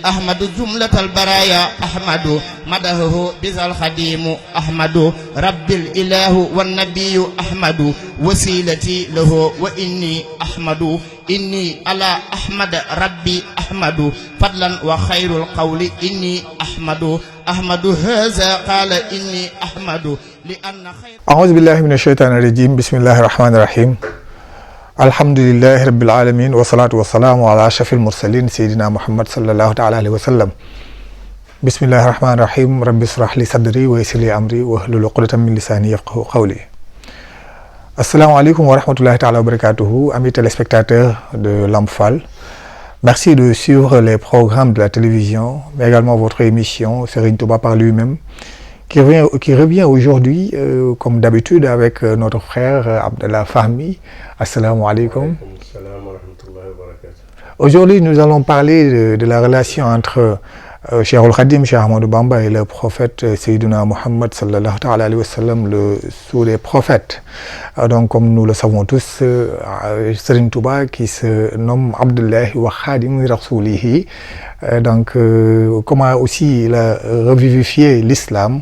أحمد جملة البرايا أحمد مدحه بذا الخديم أحمد رب الإله والنبي أحمد وسيلتي له وإني أحمد إني على أحمد ربي أحمد فضلا وخير القول إني أحمد أحمد هذا قال إني أحمد لأن خير. أعوذ بالله من الشيطان الرجيم. بسم الله الرحمن الرحيم. الحمد لله رب العالمين والصلاة والسلام على أشرف المرسلين سيدنا محمد صلى الله تعالى عليه وسلم. بسم الله الرحمن الرحيم. رب اشرح لي صدري ويسر لي أمري واحلل عقدة من لساني يفقهوا قولي. Assalamu alaikum wa rahmatullahi ta'ala wa barakatuhu, amis téléspectateurs de Lamp Fall. Merci de suivre les programmes de la télévision, mais également votre émission Serigne Touba par lui-même, qui revient aujourd'hui, comme d'habitude, avec notre frère Abdallah Fahmi. Assalamu alaikum. Aujourd'hui, nous allons parler de la relation entre Cheikh al-Khadim, Cheikh Ahmadou Bamba et le prophète Sayyidina Muhammad sallallahu alayhi wa sallam, le sous les prophètes. Donc, comme nous le savons tous, Serigne Touba qui se nomme Abdullahi wa Khadim Rasulihi. Donc, comment aussi il a revivifié l'islam.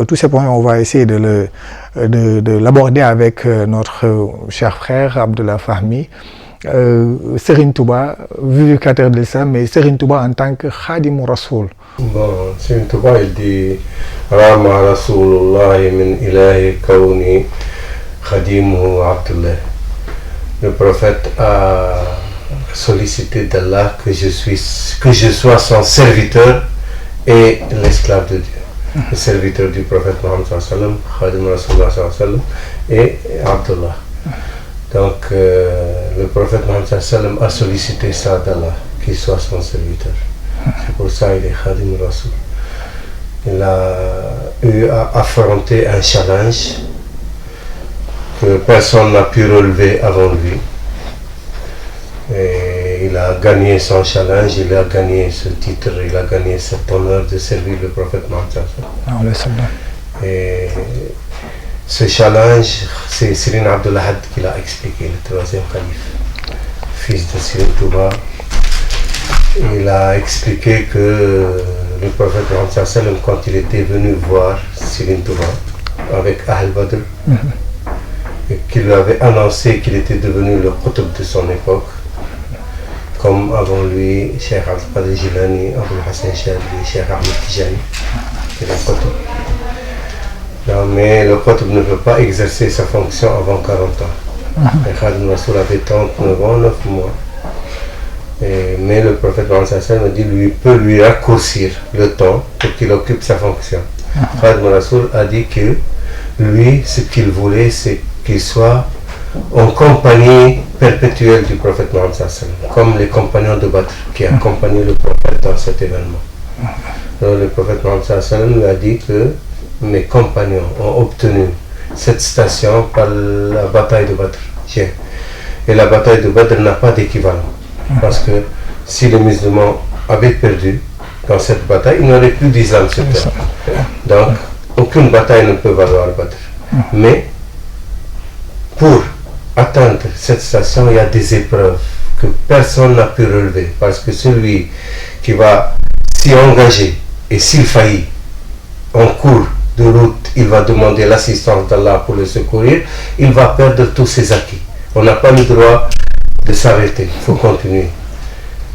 Tous ces points, on va essayer de l'aborder avec notre cher frère Abdallah Fahmi. Serigne Touba, vivificateur de l'islam, mais Serigne Touba en tant que Khadim Rasoul. Bon, Serigne Touba, il dit Rama Rasulullah min ilahi kawni Khadimu Abdullah. Le prophète a sollicité d'Allah que je sois son serviteur et l'esclave de Dieu. Le serviteur du prophète Mohammed sallallahu Khadim Rasulullah sallallahu et Abdullah. Donc, le prophète Mohammed sallam a sollicité ça d'Allah, qu'il soit son serviteur. C'est pour ça qu'il est Khadim Rasoul. Il a eu à affronter un challenge que personne n'a pu relever avant lui. Et il a gagné son challenge, il a gagné ce titre, il a gagné cet honneur de servir le prophète Mohammed sallam. Et ce challenge, c'est Serigne Abdul Ahad qui l'a expliqué, le troisième calife, fils de Serigne Touba. Il a expliqué que le prophète Mohammed sallam, quand il était venu voir Serigne Touba avec Ahl Badr, et qu'il lui avait annoncé qu'il était devenu le qutb de son époque, comme avant lui, Cheikh Abdul Qadir Jilani, Abul Hassan Shadli, Cheikh Ahmed Tijani, qui est le qutb. Non, mais le qutb ne peut pas exercer sa fonction avant 40 ans. Et Khadim Rasoul avait 39 ans, 9 mois. Mais le prophète Mohammed sallam a dit peut lui raccourcir le temps pour qu'il occupe sa fonction. Khadim Rasoul a dit que lui, ce qu'il voulait, c'est qu'il soit en compagnie perpétuelle du prophète Mohammed sallam, comme les compagnons de Badr qui accompagnaient le prophète dans cet événement. Donc, le prophète Mohammed sallam lui a dit que mes compagnons ont obtenu cette station par la bataille de Badr. Et la bataille de Badr n'a pas d'équivalent. Parce que si les musulmans avaient perdu dans cette bataille, il n'y aurait plus d'islam sur terre. Donc, aucune bataille ne peut valoir Badr. Mais, pour atteindre cette station, il y a des épreuves que personne n'a pu relever. Parce que celui qui va s'y engager et s'il faillit en cours de route, il va demander l'assistance d'Allah pour le secourir, il va perdre tous ses acquis. On n'a pas le droit de s'arrêter, il faut continuer.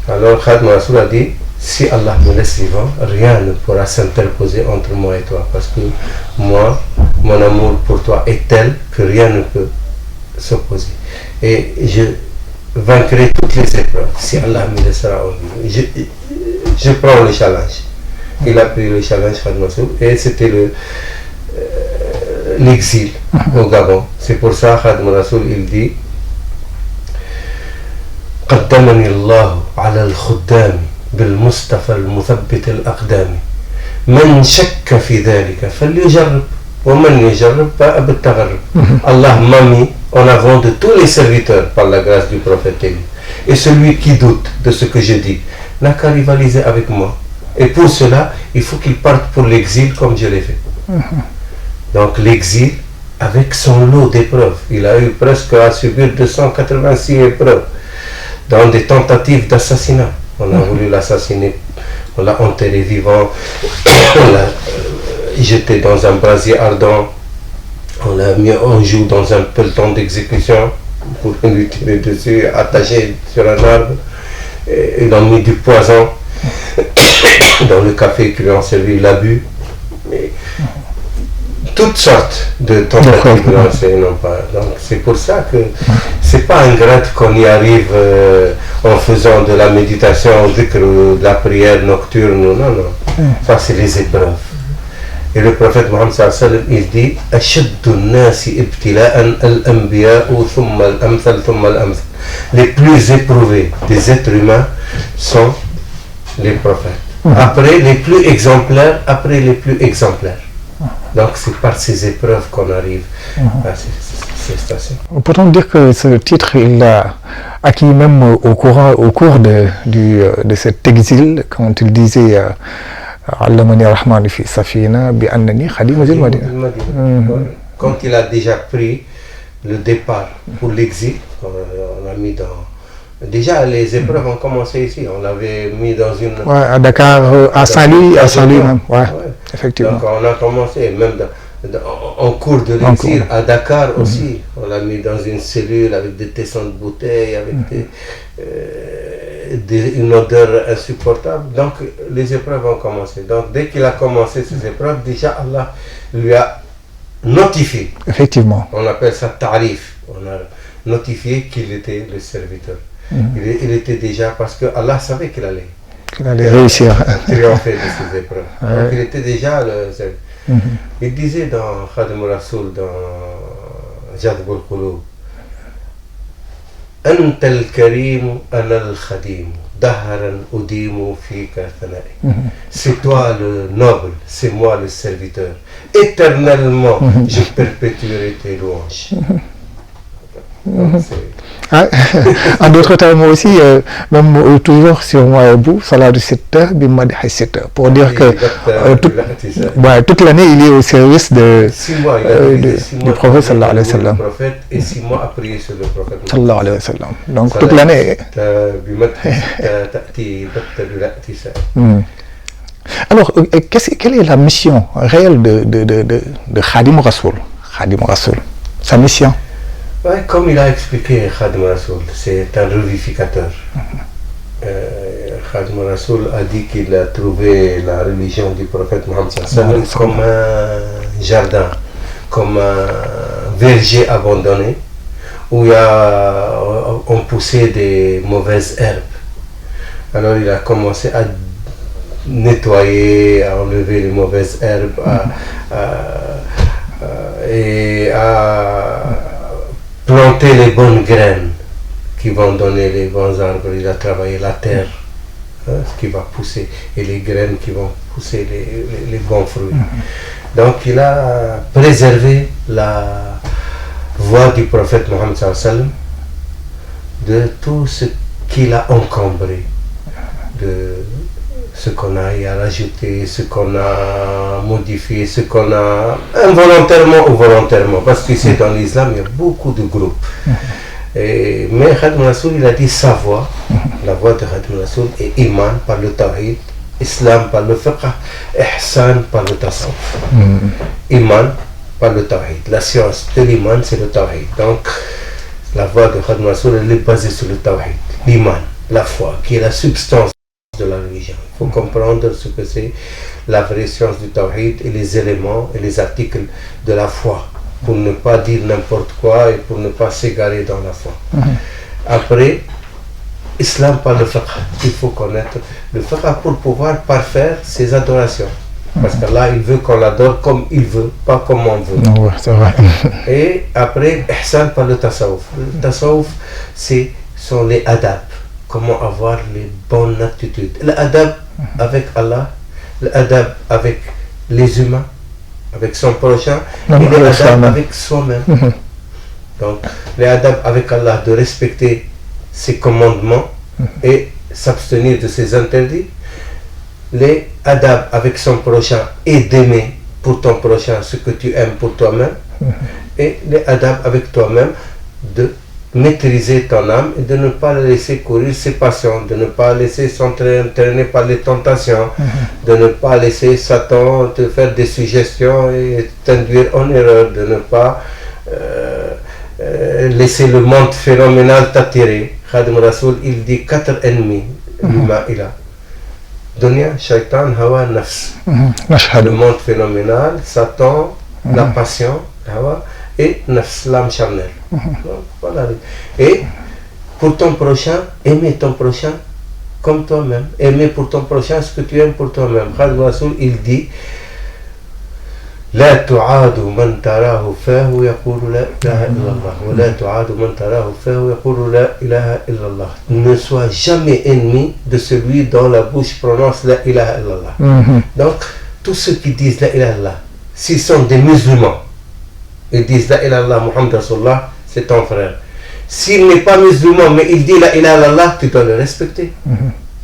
Alors Khadim Rasoul a dit, si Allah me laisse vivant, rien ne pourra s'interposer entre moi et toi, parce que moi, mon amour pour toi est tel que rien ne peut s'opposer. Et je vaincrai toutes les épreuves, si Allah me laissera en vie. Je prends le challenge. Il a pris le challenge Khadim Rasoul et c'était l'exil au Gabon. C'est pour ça Khadim Rasoul il dit قدمني الله على الخدام بالمصطفى المثبت الأقدام من شك في ذلك فليجرب ومن يجرب فأب التغرب. Allah m'a mis en avant de tous les serviteurs par la grâce du prophète élu. Et celui qui doute de ce que je dis n'a qu'à rivaliser avec moi. Et pour cela, il faut qu'il parte pour l'exil comme je l'ai fait. Donc l'exil avec son lot d'épreuves. Il a eu presque à subir 286 épreuves dans des tentatives d'assassinat. On a voulu l'assassiner On l'a enterré vivant, on l'a jeté dans un brasier ardent, on l'a mis en joue dans un peloton d'exécution pour lui tirer dessus, attaché sur un arbre. Et ils ont mis du poison dans le café qu'ils lui ont servi, il a bu. Mais toutes sortes de tentatives lancées n'ont pas. Donc c'est pour ça que c'est pas ingrate qu'on y arrive en faisant de la méditation, de la prière nocturne. Non, non. Ça c'est les épreuves. Et le prophète Mohammed sallallahu alayhi wa sallam, il dit ashaddu an-nasi ibtila'an al-anbiya'u thumma al-amthal thumma al-amthal. Les plus éprouvés des êtres humains sont les prophètes. Après les plus exemplaires, après les plus exemplaires. Donc c'est par ces épreuves qu'on arrive à ces stations. Peut-on dire que ce titre, il l'a acquis même au cours de cet exil, quand il disait Allamani Rahman fi Safina bi annani khadim al Madina. Quand il a déjà pris le départ pour l'exil, on a mis dans... Déjà, les épreuves ont commencé ici. On l'avait mis dans une... Ouais, à Dakar, à Saint-Louis même. Ouais, effectivement. Donc, on a commencé, même en cours de l'exil, à Dakar aussi. On l'a mis dans une cellule avec des tessons de bouteilles, avec une odeur insupportable. Donc, les épreuves ont commencé. Donc, dès qu'il a commencé ces épreuves, déjà, Allah lui a notifié. Effectivement. On appelle ça tarif. On a notifié qu'il était le serviteur. Il était déjà, parce que Allah savait qu'il allait réussir. Triompher de ces épreuves. Donc il était déjà le serviteur. Il disait dans Khadim Rasoul, dans Jadb al-Qulub, Anta al-Karim, ana al-Khadim, Daharan udimu fika thana'i. C'est toi le noble, c'est moi le serviteur. Éternellement, je perpétuerai tes louanges. En d'autres termes aussi, même toujours sur moi et vous, Salah du Sitta, Bimadi Haïsita, pour dire que toute l'année il est au service de 6 mois, du prophète sallallahu alayhi wa sallam. Et 6 mois à prier sur le prophète sallallahu alayhi wa sallam. Donc toute l'année. Alors, quelle est la mission réelle de Khadim Rasoul? Khadim Rasoul, sa mission? Ouais, comme il a expliqué Khadim Rasoul, c'est un revivificateur. Khadim Rasoul a dit qu'il a trouvé la religion du prophète Mohammed comme un jardin, comme un verger abandonné où on poussait des mauvaises herbes. Alors il a commencé à nettoyer, à enlever les mauvaises herbes et à planter les bonnes graines qui vont donner les bons arbres. Il a travaillé la terre, ce qui va pousser, et les graines qui vont pousser les bons fruits. Donc il a préservé la voie du prophète Mohammed sallallahu alayhi wa sallam de tout ce qu'il a encombré, de ce qu'on a y à rajouter, ce qu'on a modifié, ce qu'on a involontairement ou volontairement, parce que c'est dans l'islam, il y a beaucoup de groupes. Mais Khadim Rasoul, il a dit sa voie, la voie de Khadim Rasoul est iman par le tawhid, islam par le fiqh, ihsan par le tasawwuf. Iman par le tawhid. La science de l'iman, c'est le tawhid. Donc, la voie de Khadim Rasoul, elle est basée sur le tawhid, l'iman, la foi, qui est la substance de la religion. Il faut comprendre ce que c'est la vraie science du tawhid et les éléments et les articles de la foi, pour ne pas dire n'importe quoi et pour ne pas s'égarer dans la foi. Après, islam par le fiqh. Il faut connaître le fiqh pour pouvoir parfaire ses adorations. Parce qu'Allah, il veut qu'on l'adore comme il veut, pas comme on veut. C'est vrai. Et après, ihsan par le tasawwuf. Le tasawwuf, sont les adab. Comment avoir les bonnes attitudes. L'adab avec Allah, l'adab avec les humains, avec son prochain, et l'adab avec soi-même. Donc, l'adab avec Allah, de respecter ses commandements et s'abstenir de ses interdits. Les adab avec son prochain et d'aimer pour ton prochain ce que tu aimes pour toi-même. Et les adab avec toi-même, de maîtriser ton âme et de ne pas la laisser courir ses passions, de ne pas laisser s'entraîner par les tentations, de ne pas laisser Satan te faire des suggestions et t'induire en erreur, de ne pas laisser le monde phénoménal t'attirer. Khadim Rasoul, il dit 4 ennemis, l'humain il a. Dunya, Shaitan, Hawa, Nafs. Le monde phénoménal, Satan, la passion, Hawa, et Nafs, l'âme charnelle. Voilà. Et pour ton prochain, aimer ton prochain comme toi-même. Aimer pour ton prochain ce que tu aimes pour toi-même. Khadim Rasoul, il dit لا تعاد من تراه فاه يقول لا إله إلا الله ولا تعاد من تراه فاه يقول لا إله إلا الله. Ne sois jamais ennemi de celui dont la bouche prononce la ilaha illallah. Donc tous ceux qui disent la ilaha illallah, s'ils sont des musulmans, ils disent la ilaha illallah Muhammad Rasulullah, c'est ton frère. S'il n'est pas musulman mais il dit la ilaha illallah, tu dois le respecter.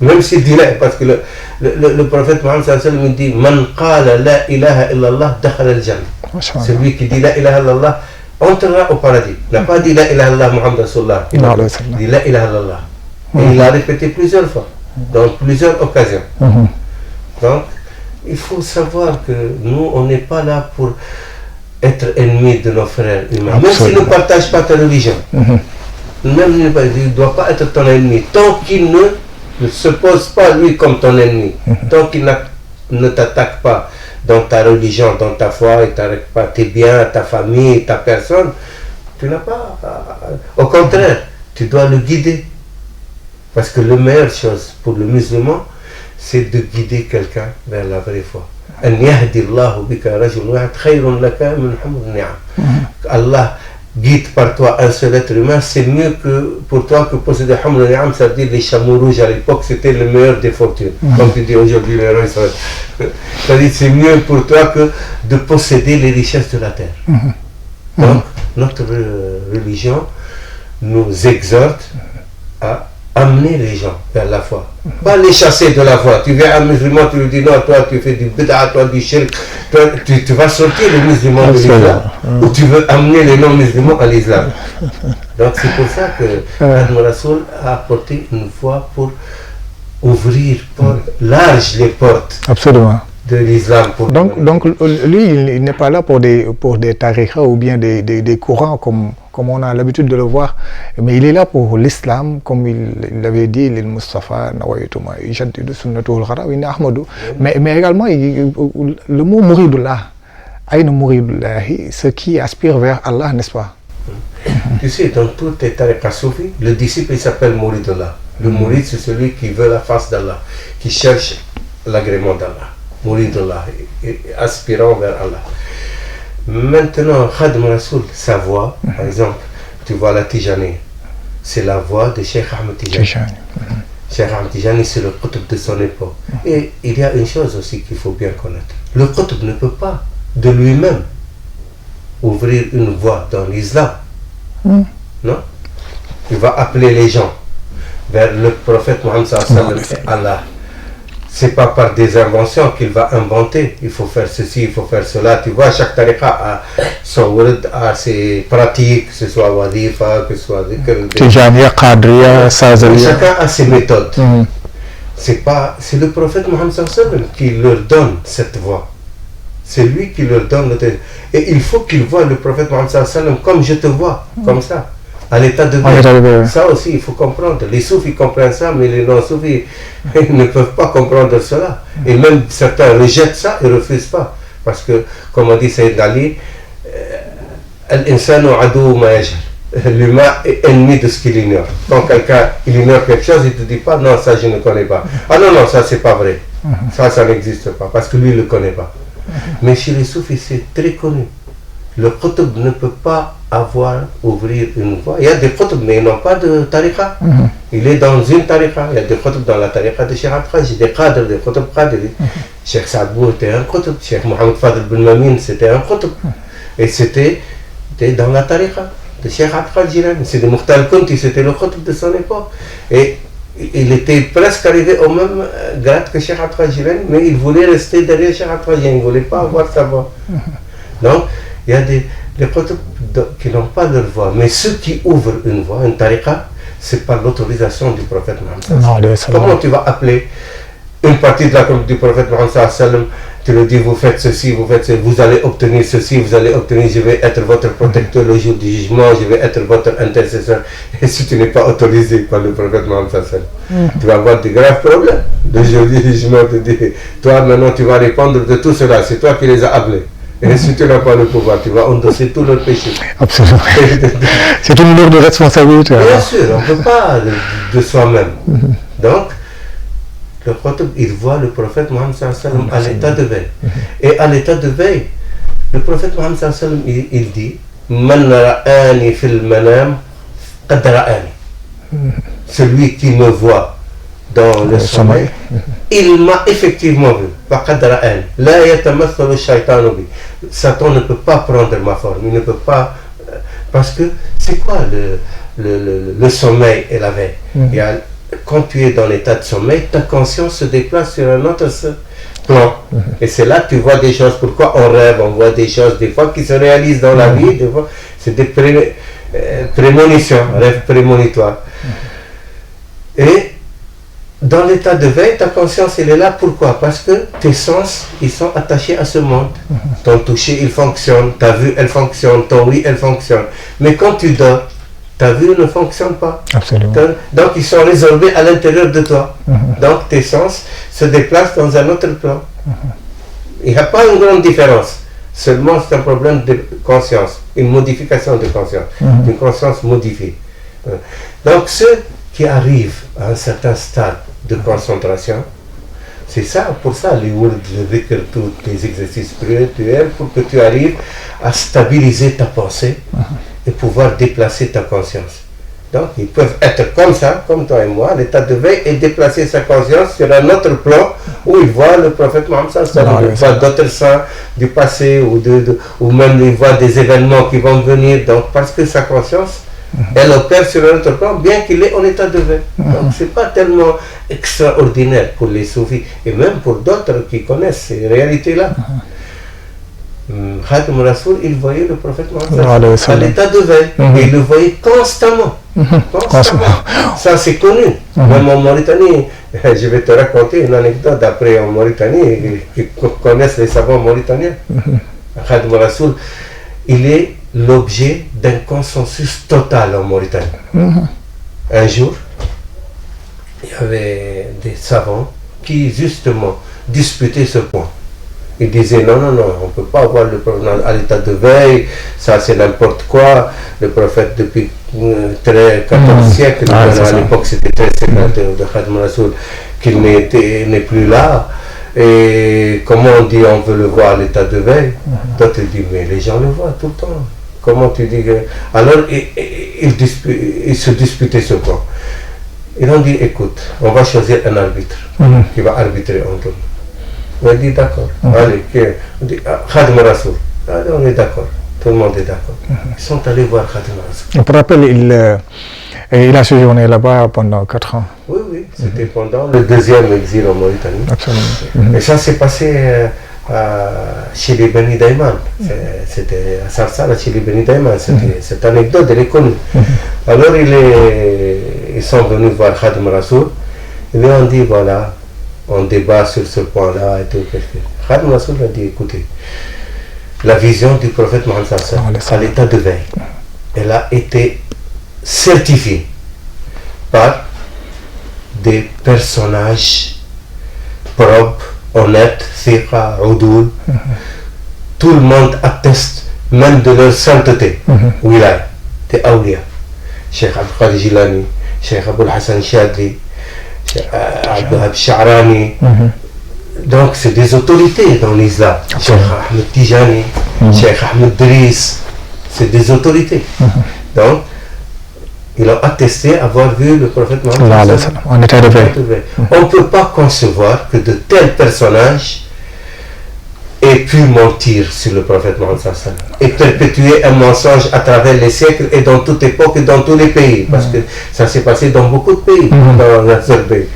Même s'il dit là, parce que le prophète Mohammed sallallahu alayhi wa sallam dit Man qala la ilaha illallah dakhala al-jannah. Celui qui dit la ilaha illallah entrera au paradis. Il n'a pas dit la ilaha illallah Muhammad Rasulullah. Il a dit la ilaha illallah. Et il l'a répété plusieurs fois, dans plusieurs occasions. Donc, il faut savoir que nous, on n'est pas là pour être ennemis de nos frères humains. Même s'ils ne partagent pas ta religion. Même il ne doit pas être ton ennemi. Tant qu'il ne se pose pas lui comme ton ennemi, tant qu'il ne t'attaque pas dans ta religion, dans ta foi, il ne t'attaque pas tes biens, ta famille, ta personne, tu n'as pas... Au contraire, tu dois le guider. Parce que la meilleure chose pour le musulman, c'est de guider quelqu'un vers la vraie foi. Allah guide par toi un seul être humain, c'est mieux que pour toi que posséder Haml Ni'am, ça veut dire les chameaux rouges à l'époque, c'était le meilleur des fortunes. Comme tu dis aujourd'hui, les héros Israël. C'est-à-dire c'est mieux pour toi que de posséder les richesses de la terre. Donc, notre religion nous exhorte à amener les gens vers la foi. Pas les chasser de la foi. Tu viens un musulman, tu lui dis non, toi tu fais du bid'a, toi du shirk, toi, tu vas sortir les musulmans de l'islam, ou tu veux amener les non-musulmans à l'islam. Donc c'est pour ça que Khadim Rasoul a apporté une foi pour ouvrir large les portes. Absolument. De l'islam. Donc lui, il n'est pas là pour des tariqas ou bien des courants comme on a l'habitude de le voir, mais il est là pour l'islam, comme il l'avait dit, l'il Mustafa, Nawaytuma, Ijaddidu Sunnatul Kharawi Ahmadou. Mais également, le mot Mouridullah, Aïn Mouridullah, ce qui aspire vers Allah, n'est-ce pas? Tu sais, dans toutes les tariqas soufis, le disciple il s'appelle Mouridullah. Le Mourid, c'est celui qui veut la face d'Allah, qui cherche l'agrément d'Allah. Mouridullah, aspirant vers Allah. Maintenant, Khadim Rasoul, sa voix, par exemple, tu vois la Tijani, c'est la voix de Cheikh Ahmed Tijani. Cheikh Ahmed Tijani, c'est le qutb de son époque. Et il y a une chose aussi qu'il faut bien connaître. Le qutb ne peut pas, de lui-même, ouvrir une voie dans l'islam. Non? Il va appeler les gens vers le prophète Mohammed sallallahu alayhi wa sallam et Allah. C'est pas par des inventions qu'il va inventer. Il faut faire ceci, il faut faire cela. Tu vois, chaque tariqa a son word, a ses pratiques, que ce soit wadifa, que ce soit... Tijaniya, Qadriya, Sazaliya. Chacun a ses méthodes. C'est le prophète Mohammed sallallahu alayhi wa sallam qui leur donne cette voie. C'est lui qui leur donne le... Et il faut qu'ils voient le prophète Mohammed sallallahu alayhi wa sallam comme je te vois, comme ça. À l'état de vie. Ça aussi, il faut comprendre. Les soufis comprennent ça, mais les non-soufis ne peuvent pas comprendre cela. Et même certains rejettent ça et ne refusent pas. Parce que, comme on dit Sayyid Ali, l'humain est ennemi de ce qu'il ignore. Quand quelqu'un ignore quelque chose, il ne te dit pas, non, ça je ne connais pas. Ah non, ça c'est pas vrai. Ça n'existe pas, parce que lui il ne le connaît pas. Mais chez les soufis, c'est très connu. Le qutb ne peut pas ouvrir une voie. Il y a des qutb, mais ils n'ont pas de tariqa. Il est dans une tariqa. Il y a des qutb dans la tariqa de Cheikh Abdel, des qadr, des qutb qadri. Cheikh Saadbou était un qutb. Cheikh Mohamed Fadl bin Mamin, c'était un qutb. Et c'était dans la tariqa de Cheikh Abdel Jilani. C'est de Mukhtar al-Kunti, c'était le qutb de son époque. Et il était presque arrivé au même grade que Cheikh Abdel Jilani, mais il voulait rester derrière Cheikh Abdel Jilani. Il ne voulait pas avoir sa voix. Donc, il y a les qutb qui n'ont pas leur voix. Mais ceux qui ouvrent une voix, une tariqa, c'est par l'autorisation du prophète Mohammed. Comment tu vas appeler une partie de la communauté du prophète Mohammed, tu le dis, vous faites ceci, vous faites ceci, vous allez obtenir ceci, vous allez obtenir, je vais être votre protecteur le jour du jugement, je vais être votre intercesseur. Et si tu n'es pas autorisé par le prophète Mohammed, tu vas avoir de graves problèmes. Le jour du jugement te dit, toi maintenant tu vas répondre de tout cela, c'est toi qui les as appelés. Et si tu n'as pas le pouvoir, tu vas endosser tous leurs péchés. Absolument. C'est une lourde responsabilité. Bien sûr, on ne peut pas de soi-même. Donc, le prophète, il voit le prophète Mohammed à l'état de veille. Et à l'état de veille, le prophète Mohammed il dit Man ra'ani fil manam qad ra'ani. Celui qui me voit dans le sommeil, il m'a effectivement vu. Faqad ra'ani. La yatamathalu shaytanu bi. Satan ne peut pas prendre ma forme, il ne peut pas. Parce que c'est quoi le sommeil et la veille? Il y a, quand tu es dans l'état de sommeil, ta conscience se déplace sur un autre plan. Et c'est là que tu vois des choses. Pourquoi on rêve, on voit des choses, des fois qui se réalisent dans la vie, des fois, c'est des prémonitions, rêves prémonitoires. Et dans l'état de veille, ta conscience, elle est là. Pourquoi? Parce que tes sens, ils sont attachés à ce monde. Ton toucher, il fonctionne. Ta vue, elle fonctionne. Ton oui, elle fonctionne. Mais quand tu dors, ta vue ne fonctionne pas. Absolument. Donc, ils sont résorbés à l'intérieur de toi. Donc, tes sens se déplacent dans un autre plan. Il n'y a pas une grande différence. Seulement, c'est un problème de conscience. Une modification de conscience. Une conscience modifiée. Donc, ceux qui arrivent à un certain stade de concentration, c'est ça, pour ça, les words, le dhikr, tous les exercices spirituels, pour que tu arrives à stabiliser ta pensée et pouvoir déplacer ta conscience. Donc, ils peuvent être comme ça, comme toi et moi, à l'état de veille, et déplacer sa conscience sur un autre plan où ils voient le prophète Mohammed, ils voient d'autres saints du passé, ou même ils voient des événements qui vont venir. Donc, parce que sa conscience, elle opère sur un autre plan, bien qu'il est en état de veille. Donc, ce n'est pas tellement extraordinaire pour les soufis, et même pour d'autres qui connaissent ces réalités-là. Khadim Rasoul, il voyait le prophète Mohammed à l'état de veille, et il le voyait constamment. Ça, c'est connu. Même en Mauritanie, je vais te raconter une anecdote d'après en Mauritanie, qui connaissent les savants mauritaniens. Khadim Rasoul, il est l'objet d'un consensus total en Mauritanie. Un jour, il y avait des savants qui justement disputaient ce point. Ils disaient non, on ne peut pas avoir le prophète à l'état de veille, ça c'est n'importe quoi. Le prophète depuis 14 siècles, à l'époque c'était 13 siècles de Khadim Rasoul, qu'il n'est plus là. Et comment on dit on veut le voir à l'état de veille? D'autres disent mais les gens le voient tout le temps. Comment tu dis que... Alors ils se disputaient ce point. Ils ont dit écoute, on va choisir un arbitre qui va arbitrer entre nous. On a dit d'accord. Allez, on dit Khadim Rasoul. Allez, on est d'accord. Tout le monde est d'accord. Ils sont allés voir Khadim Rasoul. Pour rappel, il a séjourné là-bas pendant 4 ans. Oui, c'était pendant le deuxième exil en Mauritanie. Absolument. Et ça s'est passé chez les Beni Daïman. C'était à Sarsara, chez les Beni Daïman. Cette anecdote, elle est connue. Alors, ils sont venus voir Khadim Rasoul. Ils lui ont dit voilà, on débat sur ce point-là et tout. Khadim Rasoul a dit écoutez, la vision du prophète Mohammed à l'état de veille, elle a été certifiée par des personnages propres, honnêtes, thiqa, oudoul. Tout le monde atteste même de leur sainteté. Wilay, des awliya. Cheikh Abdul Qadir Jilani, Cheikh Aboul Hassan Chadli, Cheikh Abdul Sha'rani. Donc c'est des autorités dans l'islam. Cheikh Ahmed Tijani, Cheikh Ahmed Driss, c'est des autorités. Donc, ils ont attesté avoir vu le prophète Mohammed en état de veille. On ne peut pas concevoir que de tels personnages aient pu mentir sur le prophète Mohammed et perpétuer un mensonge à travers les siècles et dans toute époque et dans tous les pays. Parce que ça s'est passé dans beaucoup de pays, dans l'Azerbaïdjan.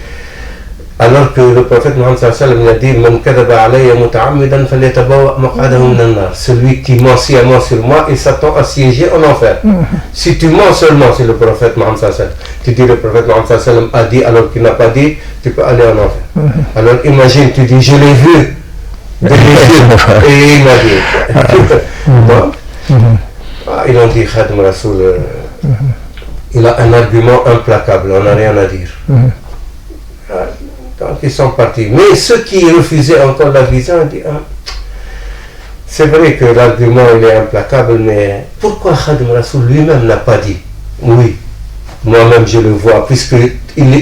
Alors que le prophète Mohammed sallallahu alayhi wa sallam il a dit Man kadaba alayya muta'ammidan falyatabawa maq'adahu minan nar. Celui qui ment sciemment sur moi, il s'attend à siéger en enfer. Si tu mens seulement sur le prophète Mohammed sallallahu alayhi wa sallam, tu dis le prophète Mohammed sallallahu alayhi wa sallam a dit alors qu'il n'a pas dit, tu peux aller en enfer. Alors imagine, tu dis je l'ai vu de mes yeux et il m'a dit. Donc, ils ont dit Khadim Rasoul, il a un argument implacable, on n'a rien à dire. Donc ils sont partis. Mais ceux qui refusaient encore la vision, ont dit c'est vrai que l'argument il est implacable, mais pourquoi Khadim Rasoul lui-même n'a pas dit oui, moi-même je le vois, puisque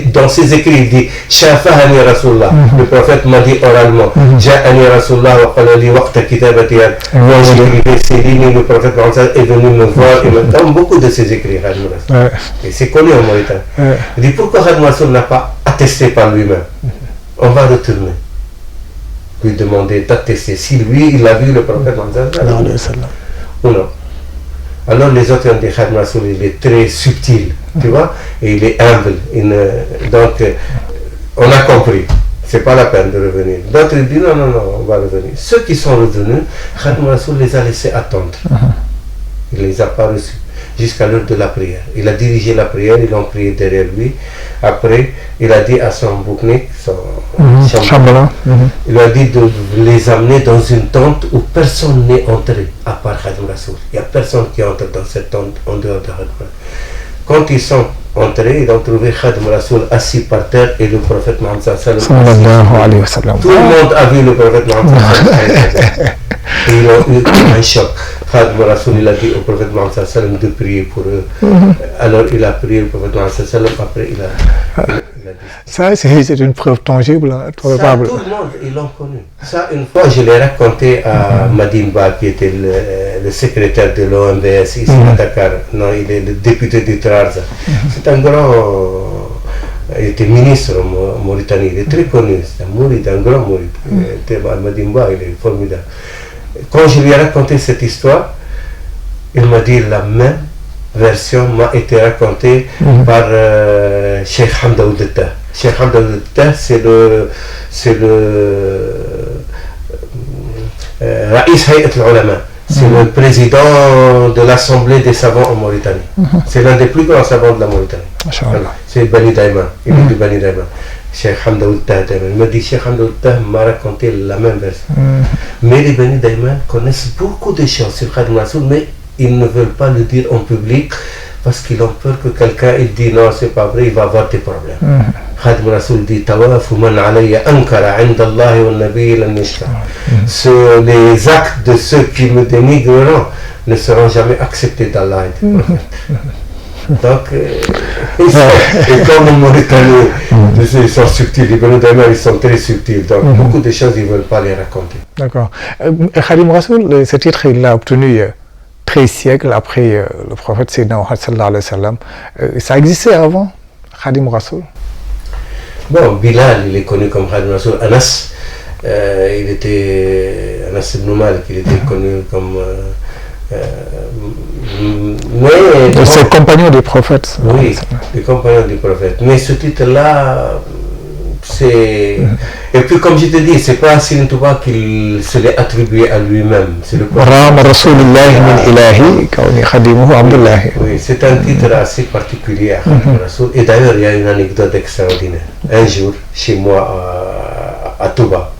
dans ses écrits il dit Shafahani Rasulullah, le prophète m'a dit oralement Ja'ani Rasulullah wa qala li waqta kitabati, moi j'écrivais ces lignes, le prophète est venu me voir, et dans beaucoup de ses écrits Khadim Rasoul, et c'est connu en Mauritanie. Il dit pourquoi Khadim Rasoul n'a pas attesté par lui-même? On va retourner lui demander d'attester si lui il a vu le prophète ou non. Alors les autres ont dit Khadim Rasoul il est très subtil, tu vois, et il est humble, donc on a compris, c'est pas la peine de revenir. D'autres disent non, on va revenir. Ceux qui sont revenus, Khadim Rasoul les a laissés attendre, il les a pas reçus jusqu'à l'heure de la prière. Il a dirigé la prière, ils ont prié derrière lui. Après, il a dit à son bouknik, son chambellan, il a dit de les amener dans une tente où personne n'est entré, à part Khadim Rasoul. Il n'y a personne qui entre dans cette tente en dehors de Khadim Rasoul. Quand ils sont entrés, ils ont trouvé Khadim Rasoul assis par terre et le prophète Mohammed sallallahu alayhi wa sallam. Tout le monde a vu le prophète Mohammed sallallahu alayhi wa sallam. Et ils ont eu un choc. Khadim Rasoul il a dit au prophète Mohammed sallallahu alayhi wa sallam de prier pour eux. Alors il a prié le prophète Mohammed sallallahu alayhi wa sallam. Après il a ça, c'est une preuve tangible, probable. Ça, tout le monde, ils l'ont connu. Ça, une fois, je l'ai raconté à Madimba, qui était le secrétaire de l'OMVS ici à Dakar. Non, il est le député du Trarza. C'est un grand... Il était ministre en Mauritanie, il est très connu. C'est un mouride, un grand mouride. Madimba, il est formidable. Quand je lui ai raconté cette histoire, il m'a dit la même version m'a été racontée par Cheikh Hamd Ould-Tah. Cheikh Hamd Ould-Tah, c'est le Raïs Hayat al-Ulama. C'est le président de l'Assemblée des savants en Mauritanie. C'est l'un des plus grands savants de la Mauritanie. C'est Bani Daïman. Il est du Bani Daïman. Cheikh Hamd Ould-Tah. Il m'a dit Cheikh Hamd Ould-Tah m'a raconté la même version. Mais les Bani Daïman connaissent beaucoup de choses sur Khadim Rasoul, mais ils ne veulent pas le dire en public parce qu'ils ont peur que quelqu'un il dit non, c'est pas vrai, il va avoir des problèmes. Khadim Rasoul dit Tawafu man alayya ankara inda Allah wa nabi lan yashka. Les actes de ceux qui me dénigreront ne seront jamais acceptés d'Allah et du prophète. Donc, et comme en Mauritanie, ils sont subtils, les Bani Daïman ils sont très subtils, donc beaucoup de choses ils ne veulent pas les raconter. D'accord. Khadim Rasoul, ce titre il l'a obtenu 13 siècles après le prophète Sayyidina Muhammad sallallahu alayhi wa sallam. Ça existait avant, Khadim Rasoul? Bon, Bilal, il est connu comme Khadim Rasoul. Anas, il était Anas ibn Malik, il était connu comme... mais... C'est le compagnon des prophètes. Oui, les compagnons du prophète. Mais ce titre-là... c'est... Et puis comme je te dis, c'est pas Serigne Touba qu'il se l'est attribué à lui-même. C'est le Oui, c'est un titre assez particulier à Khadim Rasoul. Et d'ailleurs, il y a une anecdote extraordinaire. Un jour, chez moi à Touba,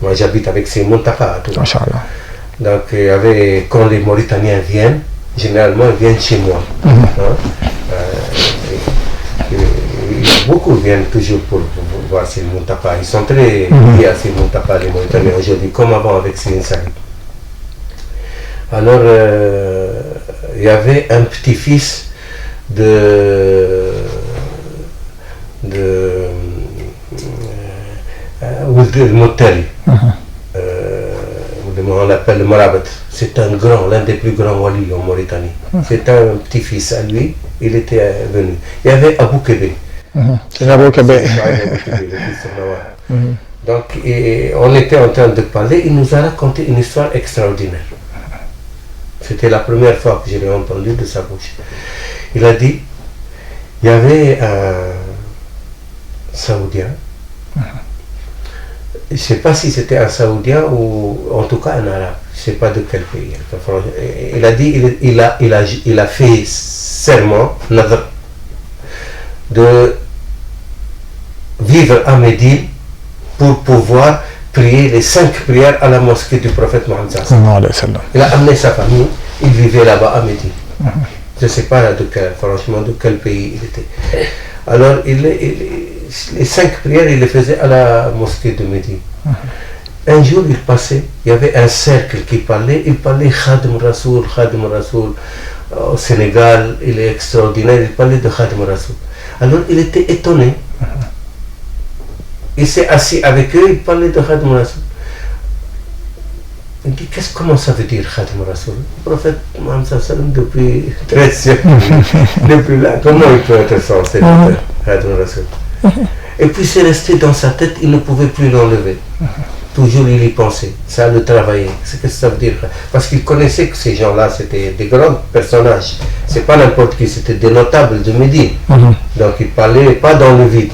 moi j'habite avec ses Muntaka à Touba. Donc il y avait, quand les Mauritaniens viennent, généralement ils viennent chez moi. Beaucoup viennent toujours pour voir ces Muntaka. Ils sont très liés à ces Muntaka, les Mauritaniens aujourd'hui, comme avant avec Serigne Saliou. Alors, il y avait un petit-fils de Ould El-Mottali. On l'appelle le Marabat. C'est un grand, l'un des plus grands walis en Mauritanie. C'est un petit-fils à lui, il était venu. Il y avait Abou Kébé. C'est Abou Kébé. Donc, on était en train de parler, il nous a raconté une histoire extraordinaire. C'était la première fois que je l'ai entendu de sa bouche. Il a dit, il y avait un Saoudien Je ne sais pas si c'était un Saoudien ou en tout cas un Arabe. Je ne sais pas de quel pays. Il a dit, il a fait serment de vivre à Médine pour pouvoir prier les 5 prières à la mosquée du prophète Mohammed. Il a amené sa famille, il vivait là-bas à Médine. Je ne sais pas franchement de quel pays il était. Alors les 5 prières, il les faisait à la mosquée de Médine. Un jour, il passait, il y avait un cercle qui parlait, il parlait Khadim Rasoul. Au Sénégal, il est extraordinaire, il parlait de Khadim Rasoul. Alors il était étonné. Il s'est assis avec eux, il parlait de Khadim Rasoul. Il dit, comment ça veut dire Khadim Rasoul? Le prophète Mohammed depuis 13 siècles, depuis là, comment il peut être censé être Khadim Rasoul? Et puis c'est resté dans sa tête, il ne pouvait plus l'enlever. Toujours il y pensait, ça le travaillait. C'est ce que ça veut dire. Parce qu'il connaissait que ces gens-là, c'était des grands personnages. C'est pas n'importe qui, c'était des notables de Médine. Donc il parlait pas dans le vide,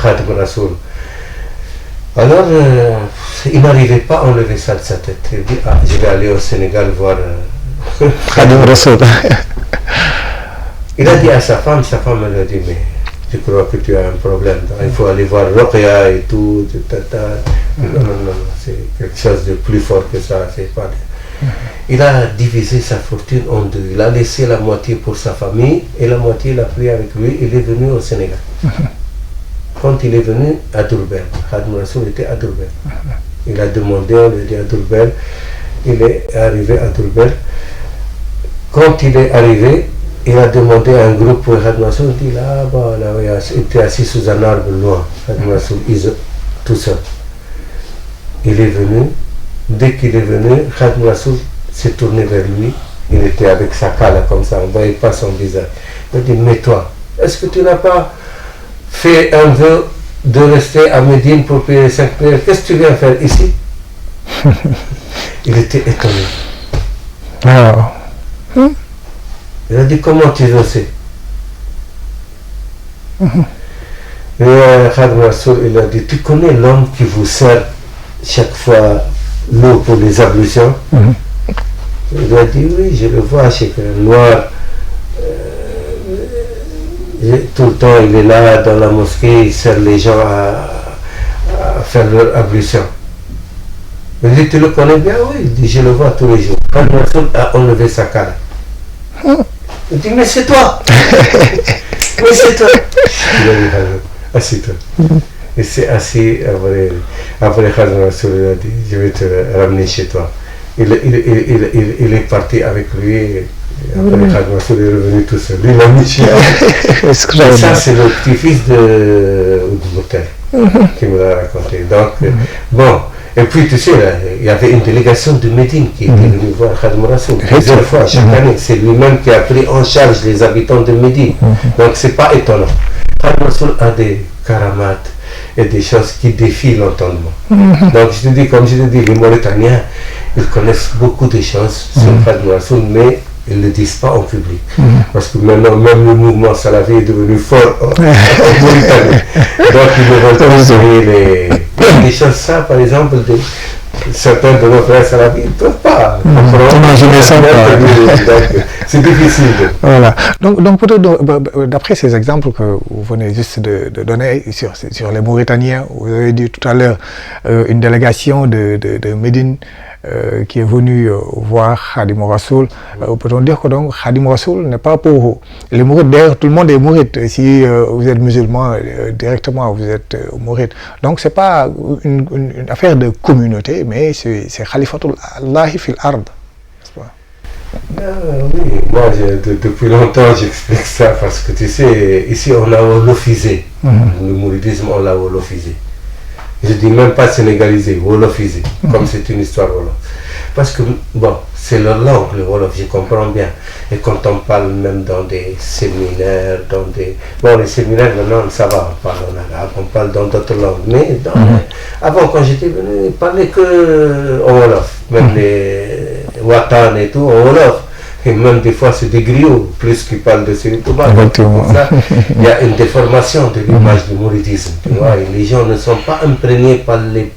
Khadim Rasoul. Alors, il n'arrivait pas à enlever ça de sa tête. Il dit, je vais aller au Sénégal voir Khadim Rasoul. Il a dit à sa femme elle lui a dit, mais je crois que tu as un problème. Il faut aller voir Roqya et tout. Non, c'est quelque chose de plus fort que ça. C'est pas... Il a divisé sa fortune en 2. Il a laissé la moitié pour sa famille et la moitié il a pris avec lui. Il est venu au Sénégal. Quand il est venu à Diourbel, Khadim Rasoul était à Diourbel. Il a demandé, on lui a dit à Diourbel. Il est arrivé à Diourbel. Quand il est arrivé, il a demandé à un groupe pour Khadim Rasoul. Il dit là-bas, il était assis sous un arbre loin. Khadim Rasoul, tout seul. Il est venu. Dès qu'il est venu, Khadim Rasoul s'est tourné vers lui. Il était avec sa cale comme ça, on ne voyait pas son visage. Il a dit, mais toi, est-ce que tu n'as pas fait un vœu de rester à Médine pour payer les 5 prières? Qu'est-ce que tu viens faire ici? Il était étonné. Il a dit, comment tu le sais? Et Khadim Rasoul, il a dit, tu connais l'homme qui vous sert chaque fois l'eau pour les ablutions? Il a dit, oui, je le vois, c'est un noir. Tout le temps, il est là dans la mosquée, il sert les gens à faire leur ablution. Il dit, tu le connais bien? Oui, il dit, je le vois tous les jours. Khadim Rasoul a enlevé sa canne. Il dit, mais c'est toi! Mais c'est toi! Il a dit, assieds-toi. Il s'est assis, après Khadim Rasoul, il a dit, je vais te ramener chez toi. Il est parti avec lui. Après Khadim Rasoul est revenu tout seul. Il l'a mis chez lui. Ça, c'est le petit-fils de Boutel qui me l'a raconté. Donc, bon. Et puis, tu sais, il y avait une délégation de Médine qui était venue voir Khadim Rasoul plusieurs fois chaque année. C'est lui-même qui a pris en charge les habitants de Médine. Donc, c'est pas étonnant. Khadim Rasoul a des karamates et des choses qui défient l'entendement. Donc, je te dis, comme je te dis, les Mauritaniens, ils connaissent beaucoup de choses sur Khadim Rasoul, mais ils ne le disent pas en public. Parce que maintenant, même le mouvement salafi est devenu fort en Mauritanie. Donc, ils ne veulent pas essayer des choses, ça, par exemple, certains de nos frères salafis ne peuvent pas imaginer ça. C'est difficile. Voilà. Donc peut-être d'après ces exemples que vous venez juste de donner sur les Mauritaniens, vous avez dit tout à l'heure une délégation de Médine qui est venue voir Khadim Rasoul. Peut-on dire que donc Khadim Rasoul n'est pas pour les mourides? D'ailleurs, tout le monde est mouride. Si vous êtes musulman, directement vous êtes mouride. Donc c'est pas une affaire de communauté, mais c'est Khalifatul Allahi fil ard. Oui, moi depuis longtemps j'explique ça parce que tu sais, ici on a wolofisé. Le mouridisme on l'a wolofisé. Je dis même pas sénégalisé, wolofisé, comme c'est une histoire wolof. Parce que, bon, c'est leur langue, le wolof, je comprends bien. Et quand on parle même dans des séminaires, Bon, les séminaires, maintenant, ça va, on parle en arabe, on parle dans d'autres langues. Mais avant, quand j'étais venu, ils parlaient que en wolof. Même les Watan et tout, en wolof. Et même des fois, c'est des griots, plus qu'ils parlent de Serigne Touba. Effectivement. Il y a une déformation de l'image du mouridisme. Tu vois, et les gens ne sont pas imprégnés par les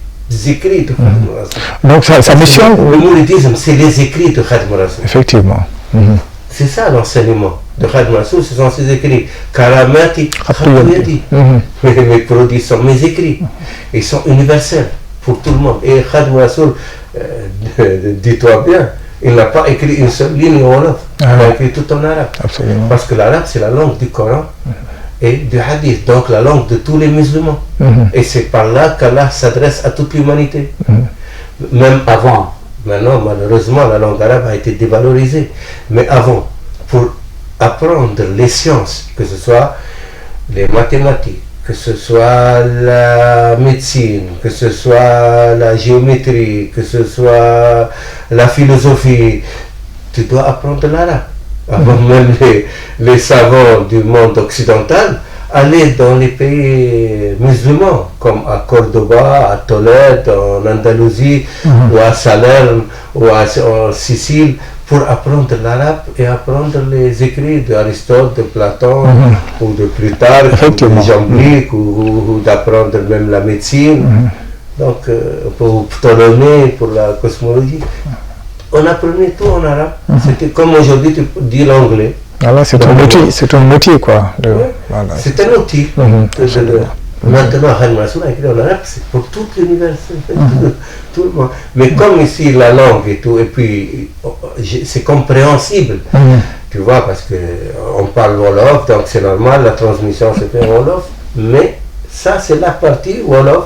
écrits de Khadim Rassoul. Donc sa mission... Le mouridisme, c'est les écrits de Khadim Rassoul. Effectivement. C'est ça l'enseignement de Khadim Rassoul, ce sont ses écrits. Karamati, Khatouiyati. Mes produits sont mes écrits. Ils sont universels pour tout le monde. Et Khadim Rassoul, dis-toi bien, il n'a pas écrit une seule ligne en wolof. Il a écrit tout en arabe. Absolument. Parce que l'arabe, c'est la langue du Coran et du hadith, donc la langue de tous les musulmans. Et c'est par là qu'Allah s'adresse à toute l'humanité. Même avant. Maintenant, malheureusement, la langue arabe a été dévalorisée. Mais avant, pour apprendre les sciences, que ce soit les mathématiques, que ce soit la médecine, que ce soit la géométrie, que ce soit la philosophie, tu dois apprendre l'arabe. Avant même les savants du monde occidental aller dans les pays musulmans, comme à Cordoba, à Tolède, en Andalousie, ou à Salerne, ou en Sicile, pour apprendre l'arabe et apprendre les écrits d'Aristote, de Platon, ou de Plutarque, ou de Jamblique, ou d'apprendre même la médecine. Donc, pour Ptolémée, pour la cosmologie. On apprenait tout en arabe. C'était comme aujourd'hui, tu dis l'anglais. Voilà, c'est un outil, quoi. Voilà. C'est un outil. Maintenant, Khadim Rassoul a écrit en arabe, c'est pour tout l'univers, tout le monde. Mais comme ici, la langue et tout, et puis c'est compréhensible, tu vois, parce qu'on parle Wolof, donc c'est normal, la transmission se fait en Wolof, mais ça, c'est la partie Wolof.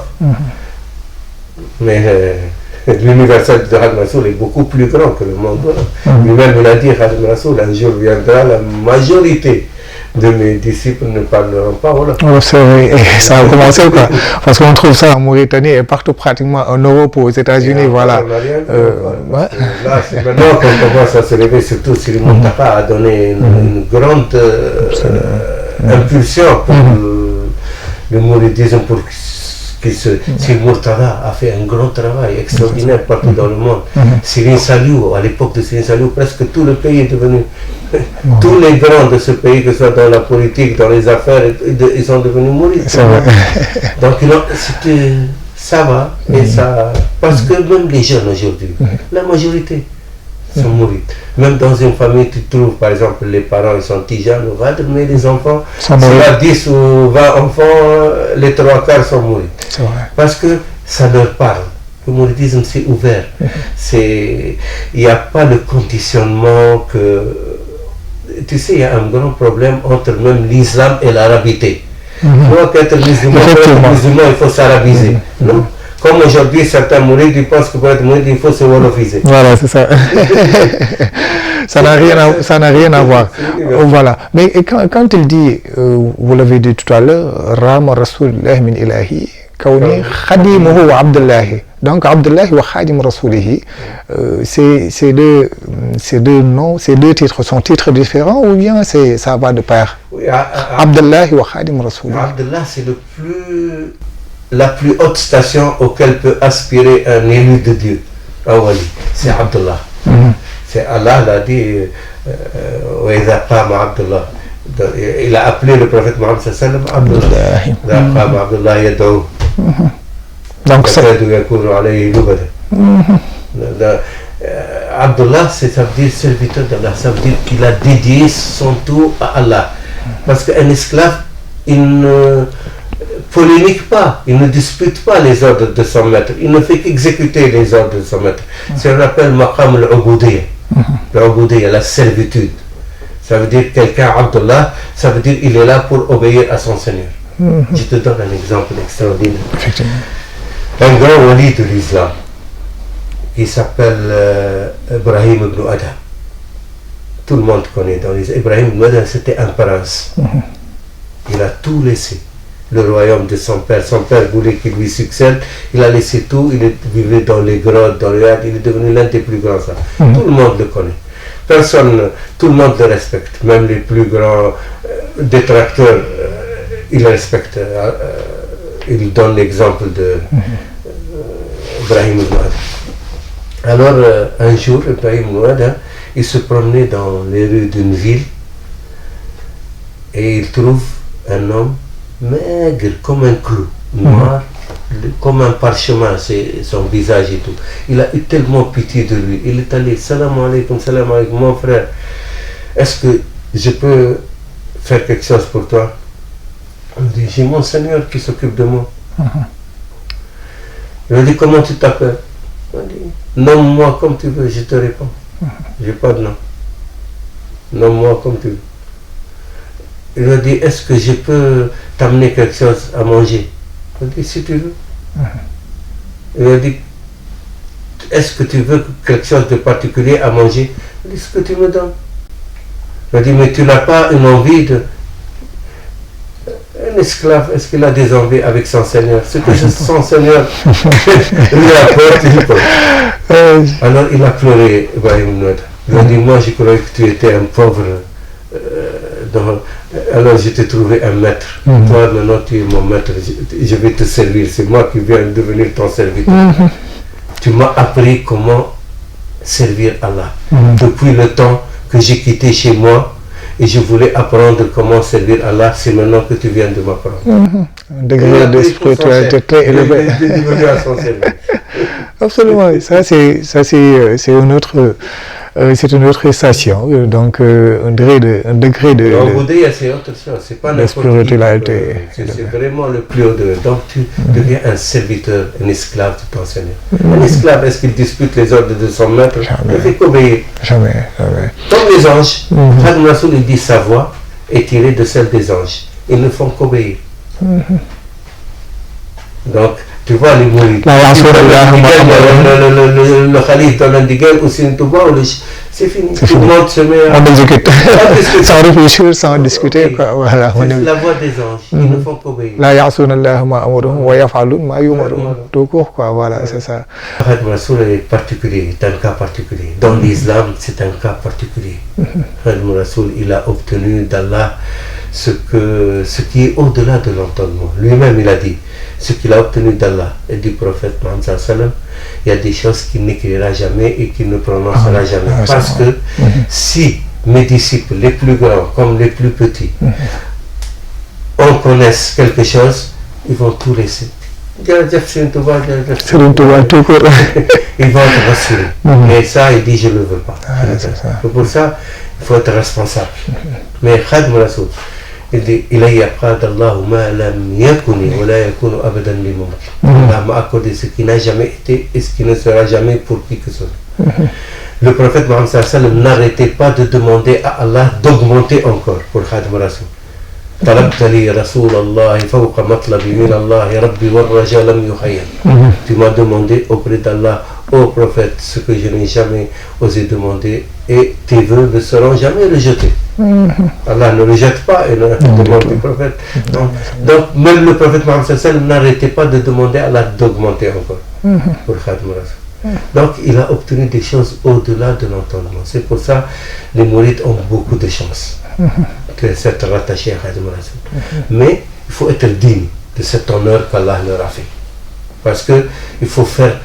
Mais l'universalité de Khadim Rassoul est beaucoup plus grand que le monde Wolof. Lui-même, il a dit, Khadim Rassoul, un jour viendra, la majorité de mes disciples ne parleront pas Wolof. C'est vrai, et ça a commencé, quoi. Parce qu'on trouve ça en Mauritanie et partout pratiquement, en Europe, aux États-Unis, voilà. Là, c'est maintenant qu'on commence à se lever, surtout si le Mountakha a donné une grande impulsion pour le mouridisme, pour si Murtada a fait un grand travail extraordinaire partout dans le monde. Serigne Saliou, à l'époque de Serigne Saliou, presque tout le pays est devenu, tous les grands de ce pays, que ce soit dans la politique, dans les affaires, ils sont devenus mourides. Donc ça va, et ça, parce que même les jeunes aujourd'hui, la majorité sont mourides. Même dans une famille, tu trouves, par exemple, les parents, ils sont tijanes ou vadres, mais les enfants, s'il y a 10 ou 20 enfants, les 3 quarts sont mourides. Parce que ça leur parle. Le mouridisme, c'est ouvert. Il n'y a pas le conditionnement que... Tu sais, il y a un grand problème entre même l'islam et l'arabité. Pour être musulman, il faut s'arabiser. Non? Comme aujourd'hui, certains mourides, ils pensent que pour être mouride, il faut se wolofiser. Voilà, c'est ça. Ça n'a rien à voir. Voilà. Mais quand il dit, vous l'avez dit tout à l'heure, Rama Rasulullah min ilahi, Kauni Khadimuhu wa Abdullahi. Donc, Abdullahi wa Khadim Rasulihi, ces deux noms, ces deux titres sont titres différents ou bien ça va de pair? Oui, Abdullahi wa Khadim Rasulihi. Abdullah, c'est la plus haute station auquel peut aspirer un élu de Dieu, un wali. C'est Abdullah. C'est Allah l'a dit, Abdullah. Il a appelé le prophète Mohammed sallallahu alayhi wa sallam donc ça... Abdullah, ça veut dire serviteur d'Allah, ça veut dire qu'il a dédié son tout à Allah. Parce qu'un esclave, il ne polémique pas, il ne dispute pas les ordres de son maître, il ne fait qu'exécuter les ordres de son maître. C'est ce qu'on appelle maqam al-ubudiyya, la servitude. Ça veut dire quelqu'un, Abdullah, ça veut dire il est là pour obéir à son Seigneur. Je te donne un exemple extraordinaire. Un grand wali de l'islam, qui s'appelle Ibrahim ibn Adham. Tout le monde connaît dans l'islam. Ibrahim ibn Adham, c'était un prince. Il a tout laissé. Le royaume de son père voulait qu'il lui succède. Il a laissé tout. Il vivait dans les grottes, dans les lacs. Il est devenu l'un des plus grands sages. Tout le monde le connaît. Tout le monde le respecte. Même les plus grands détracteurs, ils le respectent. Il donne l'exemple de Ibrahim ibn Adham. Alors, un jour, Ibrahim ibn Adham, il se promenait dans les rues d'une ville et il trouve un homme maigre comme un clou, noir, comme un parchemin, c'est son visage et tout. Il a eu tellement pitié de lui. Il est allé, salam alaikum, mon frère, est-ce que je peux faire quelque chose pour toi? Il dit, j'ai mon Seigneur qui s'occupe de moi. Il lui dit, comment tu t'appelles? Il dit, nomme-moi comme tu veux, je te réponds. J'ai pas de nom. Nomme-moi comme tu veux. Il lui a dit, est-ce que je peux t'amener quelque chose à manger? Il a dit, si tu veux. Il lui a dit, est-ce que tu veux quelque chose de particulier à manger? Il a dit, ce que tu me donnes. Il a dit, mais tu n'as pas une envie de... Un esclave, est-ce qu'il a des envies avec son Seigneur? Ce que son Seigneur lui apporte, alors il a pleuré, Ibrahim Nouadh. Il a dit, moi je croyais que tu étais un pauvre... alors je t'ai trouvé un maître. Toi maintenant tu es mon maître, je vais te servir, c'est moi qui viens devenir ton serviteur. Tu m'as appris comment servir Allah. Depuis le temps que j'ai quitté chez moi et je voulais apprendre comment servir Allah, c'est maintenant que tu viens de m'apprendre. Un degré de spiritualité très élevé. Absolument, ça c'est une autre... c'est une autre station, donc un degré de en bouddhisme, c'est autre chose, c'est pas n'importe qui. C'est vraiment le plus haut de... Donc tu deviens un serviteur, un esclave de ton Seigneur. Un esclave, est-ce qu'il dispute les ordres de son maître? Il ne fait qu'obéir. Jamais. Comme les anges, Khadim Rassoul il dit sa voix est tirée de celle des anges. Ils ne font qu'obéir. Donc, tu vois les mourides. Le Khalif donne un diguel ou c'est une touba, c'est fini. Tout le monde se met à... On exécute. Sans réfléchir, sans discuter. Voilà. C'est la voix des anges. Ils ne font qu'obéir. La ya'souna Allaha ma amarahum wa yaf'aluna ma yu'marun. Tout court, quoi. Voilà, c'est ça. Khadim Rassoul est particulier, c'est un cas particulier. Dans l'islam, c'est un cas particulier. Khadim Rassoul, il a obtenu d'Allah ce qui est au-delà de l'entendement. Lui-même, il a dit, ce qu'il a obtenu d'Allah et du prophète Mohammed sallallahu alayhi wa sallam, il y a des choses qu'il n'écrira jamais et qu'il ne prononcera jamais. Parce que si mes disciples, les plus grands comme les plus petits, en connaissent quelque chose, ils vont tout laisser. Ils vont être rassurés. Et ça, il dit, je ne le veux pas. Pour ça, il faut être responsable. Mais Khadim Rassoul, il dit, il m'a accordé ce qui n'a jamais été et ce qui ne sera jamais pour qui que ce soit. Le prophète Mohammed sallallahu alayhi wa sallam n'arrêtait pas de demander à Allah d'augmenter encore pour Khadim Rassoul. Tu m'as demandé auprès d'Allah, ô prophète, ce que je n'ai jamais osé demander et tes vœux ne seront jamais rejetés. Allah ne rejette pas et ne demande du prophète. Donc même le prophète Mohammed sallallahu alayhi wa sallam n'arrêtait pas de demander à Allah d'augmenter encore pour Khadim Rassoul. Donc il a obtenu des choses au-delà de l'entendement. C'est pour ça que les mourides ont beaucoup de chance de s'être rattachés à Khadim Rassoul. Mais il faut être digne de cet honneur qu'Allah leur a fait. Parce que il faut faire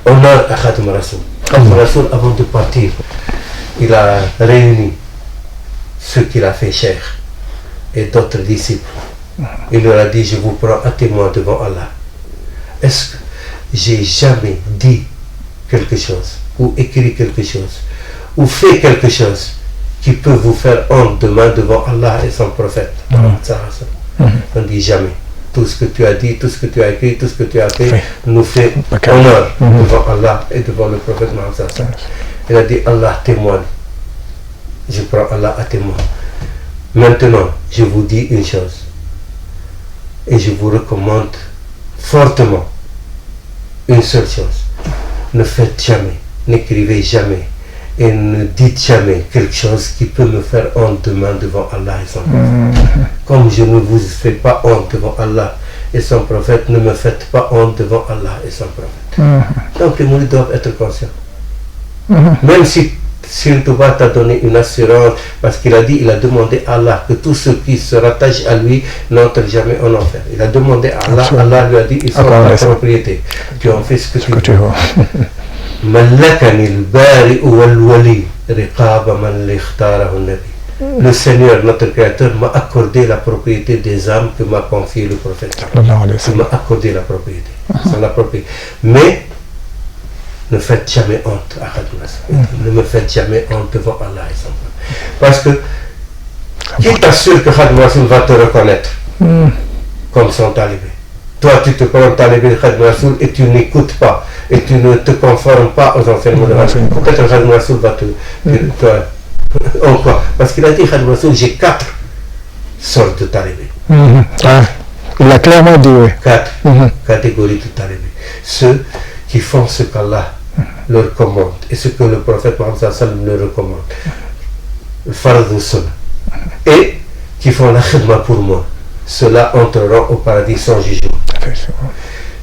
honneur à Khadim Rassoul. Khadim Rassoul, avant de partir, il a réuni ceux qu'il a fait cher et d'autres disciples. Il leur a dit, je vous prends à témoin devant Allah. Est-ce que j'ai jamais dit quelque chose ou écrit quelque chose ou fait quelque chose qui peut vous faire honte demain devant Allah et son prophète? On dit jamais. Tout ce que tu as dit, tout ce que tu as écrit, tout ce que tu as fait nous fait honneur devant Allah et devant le prophète Mohammed. Il a dit, Allah témoigne. Je prends Allah à témoin. Maintenant, je vous dis une chose et je vous recommande fortement une seule chose. Ne faites jamais, n'écrivez jamais et ne dites jamais quelque chose qui peut me faire honte demain devant Allah et son prophète. Comme je ne vous fais pas honte devant Allah et son prophète, ne me faites pas honte devant Allah et son prophète. Donc les mourides doivent être conscients. Même si Sëriñ Touba t'a donné une assurance, parce qu'il a dit, il a demandé à Allah que tous ceux qui se rattachent à lui n'entrent jamais en enfer. Il a demandé à Allah, Allah lui a dit, ils sont ta propriété. Tu en fais ce que tu veux. ملكني البارئ والولي رقاب من اختاره النبي. Le Seigneur, notre Créateur, m'a accordé la propriété des âmes que m'a confié le prophète. Il m'a accordé la propriété. C'est la propriété. Mais ne faites jamais honte à Khadim Rassoul. Ne me faites jamais honte devant Allah. Parce que qui t'assure que Khadim Rassoul va te reconnaître comme son talibé? Toi, tu te prends talibé de Khadim Rassoul et tu n'écoutes pas et tu ne te conformes pas aux enseignements de Khadim. Peut-être Khadim Rassoul va te en quoi? Parce qu'il a dit Khadim Rassoul, j'ai 4 sortes de talibés. Il a clairement dit oui. 4 catégories de talibés. Ceux qui font ce qu'Allah leur commande et ce que le prophète Mohammed leur recommande. Le farz ou sunna. Et qui font la khidma pour moi. Ceux-là entreront au paradis sans jugement.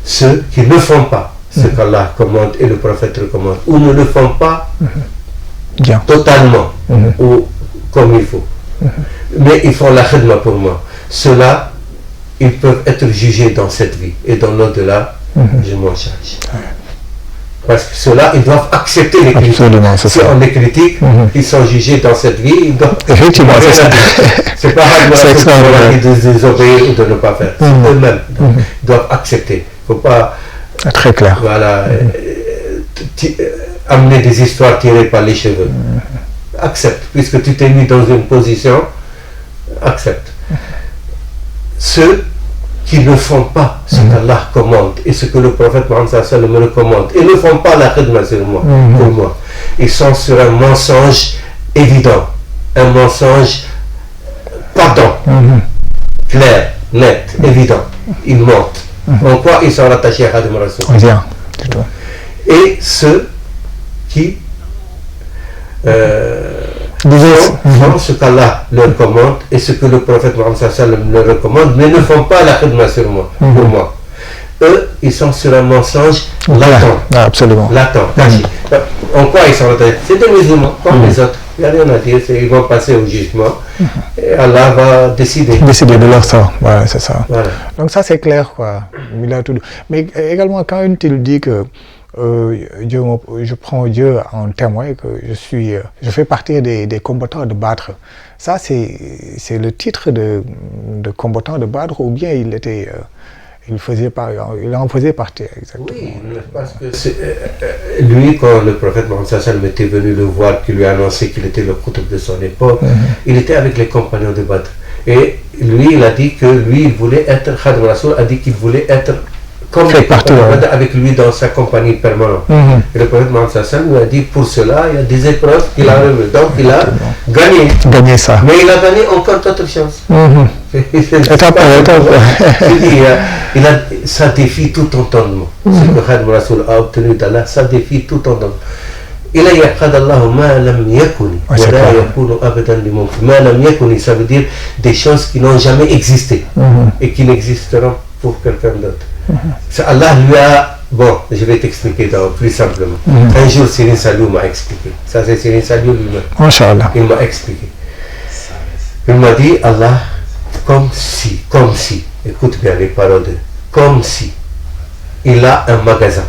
Ceux qui ne font pas ce qu'Allah commande et le prophète recommande, ou ne le font pas totalement ou comme il faut, mais ils font la khidma pour moi. Ceux-là, ils peuvent être jugés dans cette vie et dans l'au-delà, je m'en charge. Parce que ceux-là, ils doivent accepter les critiques. Si on les critique, ils sont jugés dans cette vie, ils doivent... Effectivement, c'est ça. C'est pas de désobéir ou de ne pas faire. C'est eux-mêmes. Ils doivent accepter. Il ne faut pas... Très clair. Voilà. Amener des histoires tirées par les cheveux. Accepte. Puisque tu t'es mis dans une position, accepte. Ceux qui ne font pas ce qu'Allah commande et ce que le prophète Mohammed me recommande et ne font pas la khidma sur moi, pour moi, ils sont sur un mensonge évident, un mensonge patent, clair, net, évident. Ils mentent. En quoi ils sont rattachés à Khadim Rassoul? Et ceux qui font ce qu'Allah leur commande et ce que le prophète Mohammed leur recommande, mais ne font pas la khidma sur moi, pour moi. Eux, ils sont sur un mensonge latent. Absolument. Latent, caché. En quoi ils sont rattachés? C'est des musulmans, comme les autres. Il n'y a rien à dire, ils vont passer au jugement et Allah va décider. Décider de leur sort, voilà, c'est ça. Voilà. Donc ça c'est clair, quoi. Mais également quand il dit que je prends Dieu en témoin, que je fais partie des combattants de Badr. Ça, c'est le titre de combattant de Badr, ou bien il en faisait partie, exactement. Oui, parce que lui, quand le prophète Mohammed était venu le voir, qui lui a annoncé qu'il était le qutb de son époque, il était avec les compagnons de Badr. Et lui, il a dit que lui, il voulait être, Khadim Rassoul a dit qu'il voulait être comme avec lui dans sa compagnie permanente. Et le prophète Mohammed lui a dit, pour cela, il y a des épreuves qu'il a relevées. Donc il a gagné ça. Mais il a gagné encore d'autres chances. Ça défie tout entendement. Ce que Khadim Rassoul a obtenu d'Allah, ça défie tout entendement. Il a yaqad Allah ma lam yakuni wa la yakunu abadan li mumkin. Ma lam yakuni, ça veut dire des choses qui n'ont jamais existé et qui n'existeront pour quelqu'un d'autre. Allah lui a... Bon, je vais t'expliquer plus simplement. Un jour, Serigne Saliou m'a expliqué. Ça, c'est Serigne Saliou lui-même. Masha'Allah. Il m'a expliqué. Il m'a dit, Allah, comme si, écoute bien les paroles de... Comme si il a un magasin.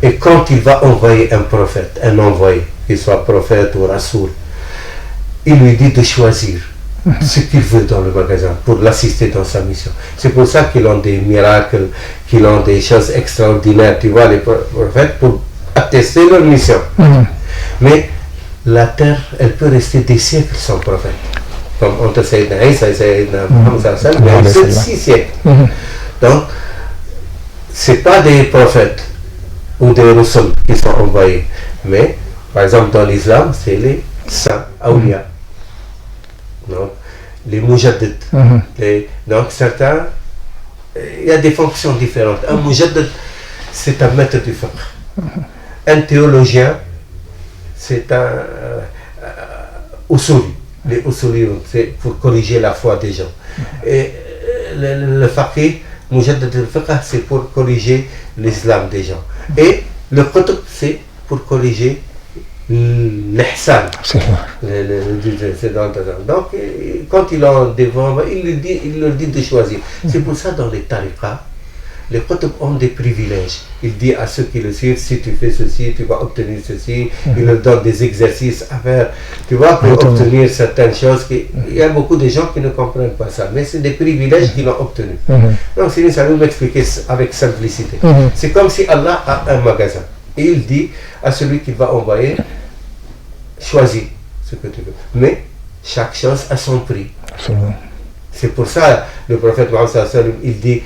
Et quand il va envoyer un prophète, un envoyé, qu'il soit prophète ou rasoul, il lui dit de choisir ce qu'il veut dans le magasin pour l'assister dans sa mission. C'est pour ça qu'ils ont des miracles, qu'ils ont des choses extraordinaires, tu vois, les prophètes, pour attester leur mission. Mais la terre, elle peut rester des siècles sans prophète. Comme entre Sayyidina Isa et Sayyidina Mohammed, mais c'est 6 siècles. Donc, ce n'est pas des prophètes ou des rasul qui sont envoyés. Mais, par exemple, dans l'islam, c'est les saints, awliya. Donc, les mujaddid. Donc, certains, il y a des fonctions différentes. Un mujaddid, c'est un maître du fiqh. Un théologien, c'est un usuli. Les usuli, c'est pour corriger la foi des gens. Et le faqih, mujaddid al-fiqh, c'est pour corriger l'islam des gens. Et le qutb, c'est pour corriger l'ihsan. Donc, quand ils ont devant, il leur dit de choisir. C'est pour ça, dans les tariqas, les Qutb ont des privilèges. Il dit à ceux qui le suivent, si tu fais ceci, tu vas obtenir ceci. Il leur donne des exercices à faire, tu vois, pour obtenir certaines choses. Il y a beaucoup de gens qui ne comprennent pas ça, mais c'est des privilèges qu'ils ont obtenus. Donc, Sidi Saliou m'expliquer avec simplicité. C'est comme si Allah a un magasin. Et il dit à celui qu'il va envoyer, choisis ce que tu veux. Mais chaque chose a son prix. Absolument. C'est pour ça le prophète Mohammed sallallahu alayhi wa sallam, il dit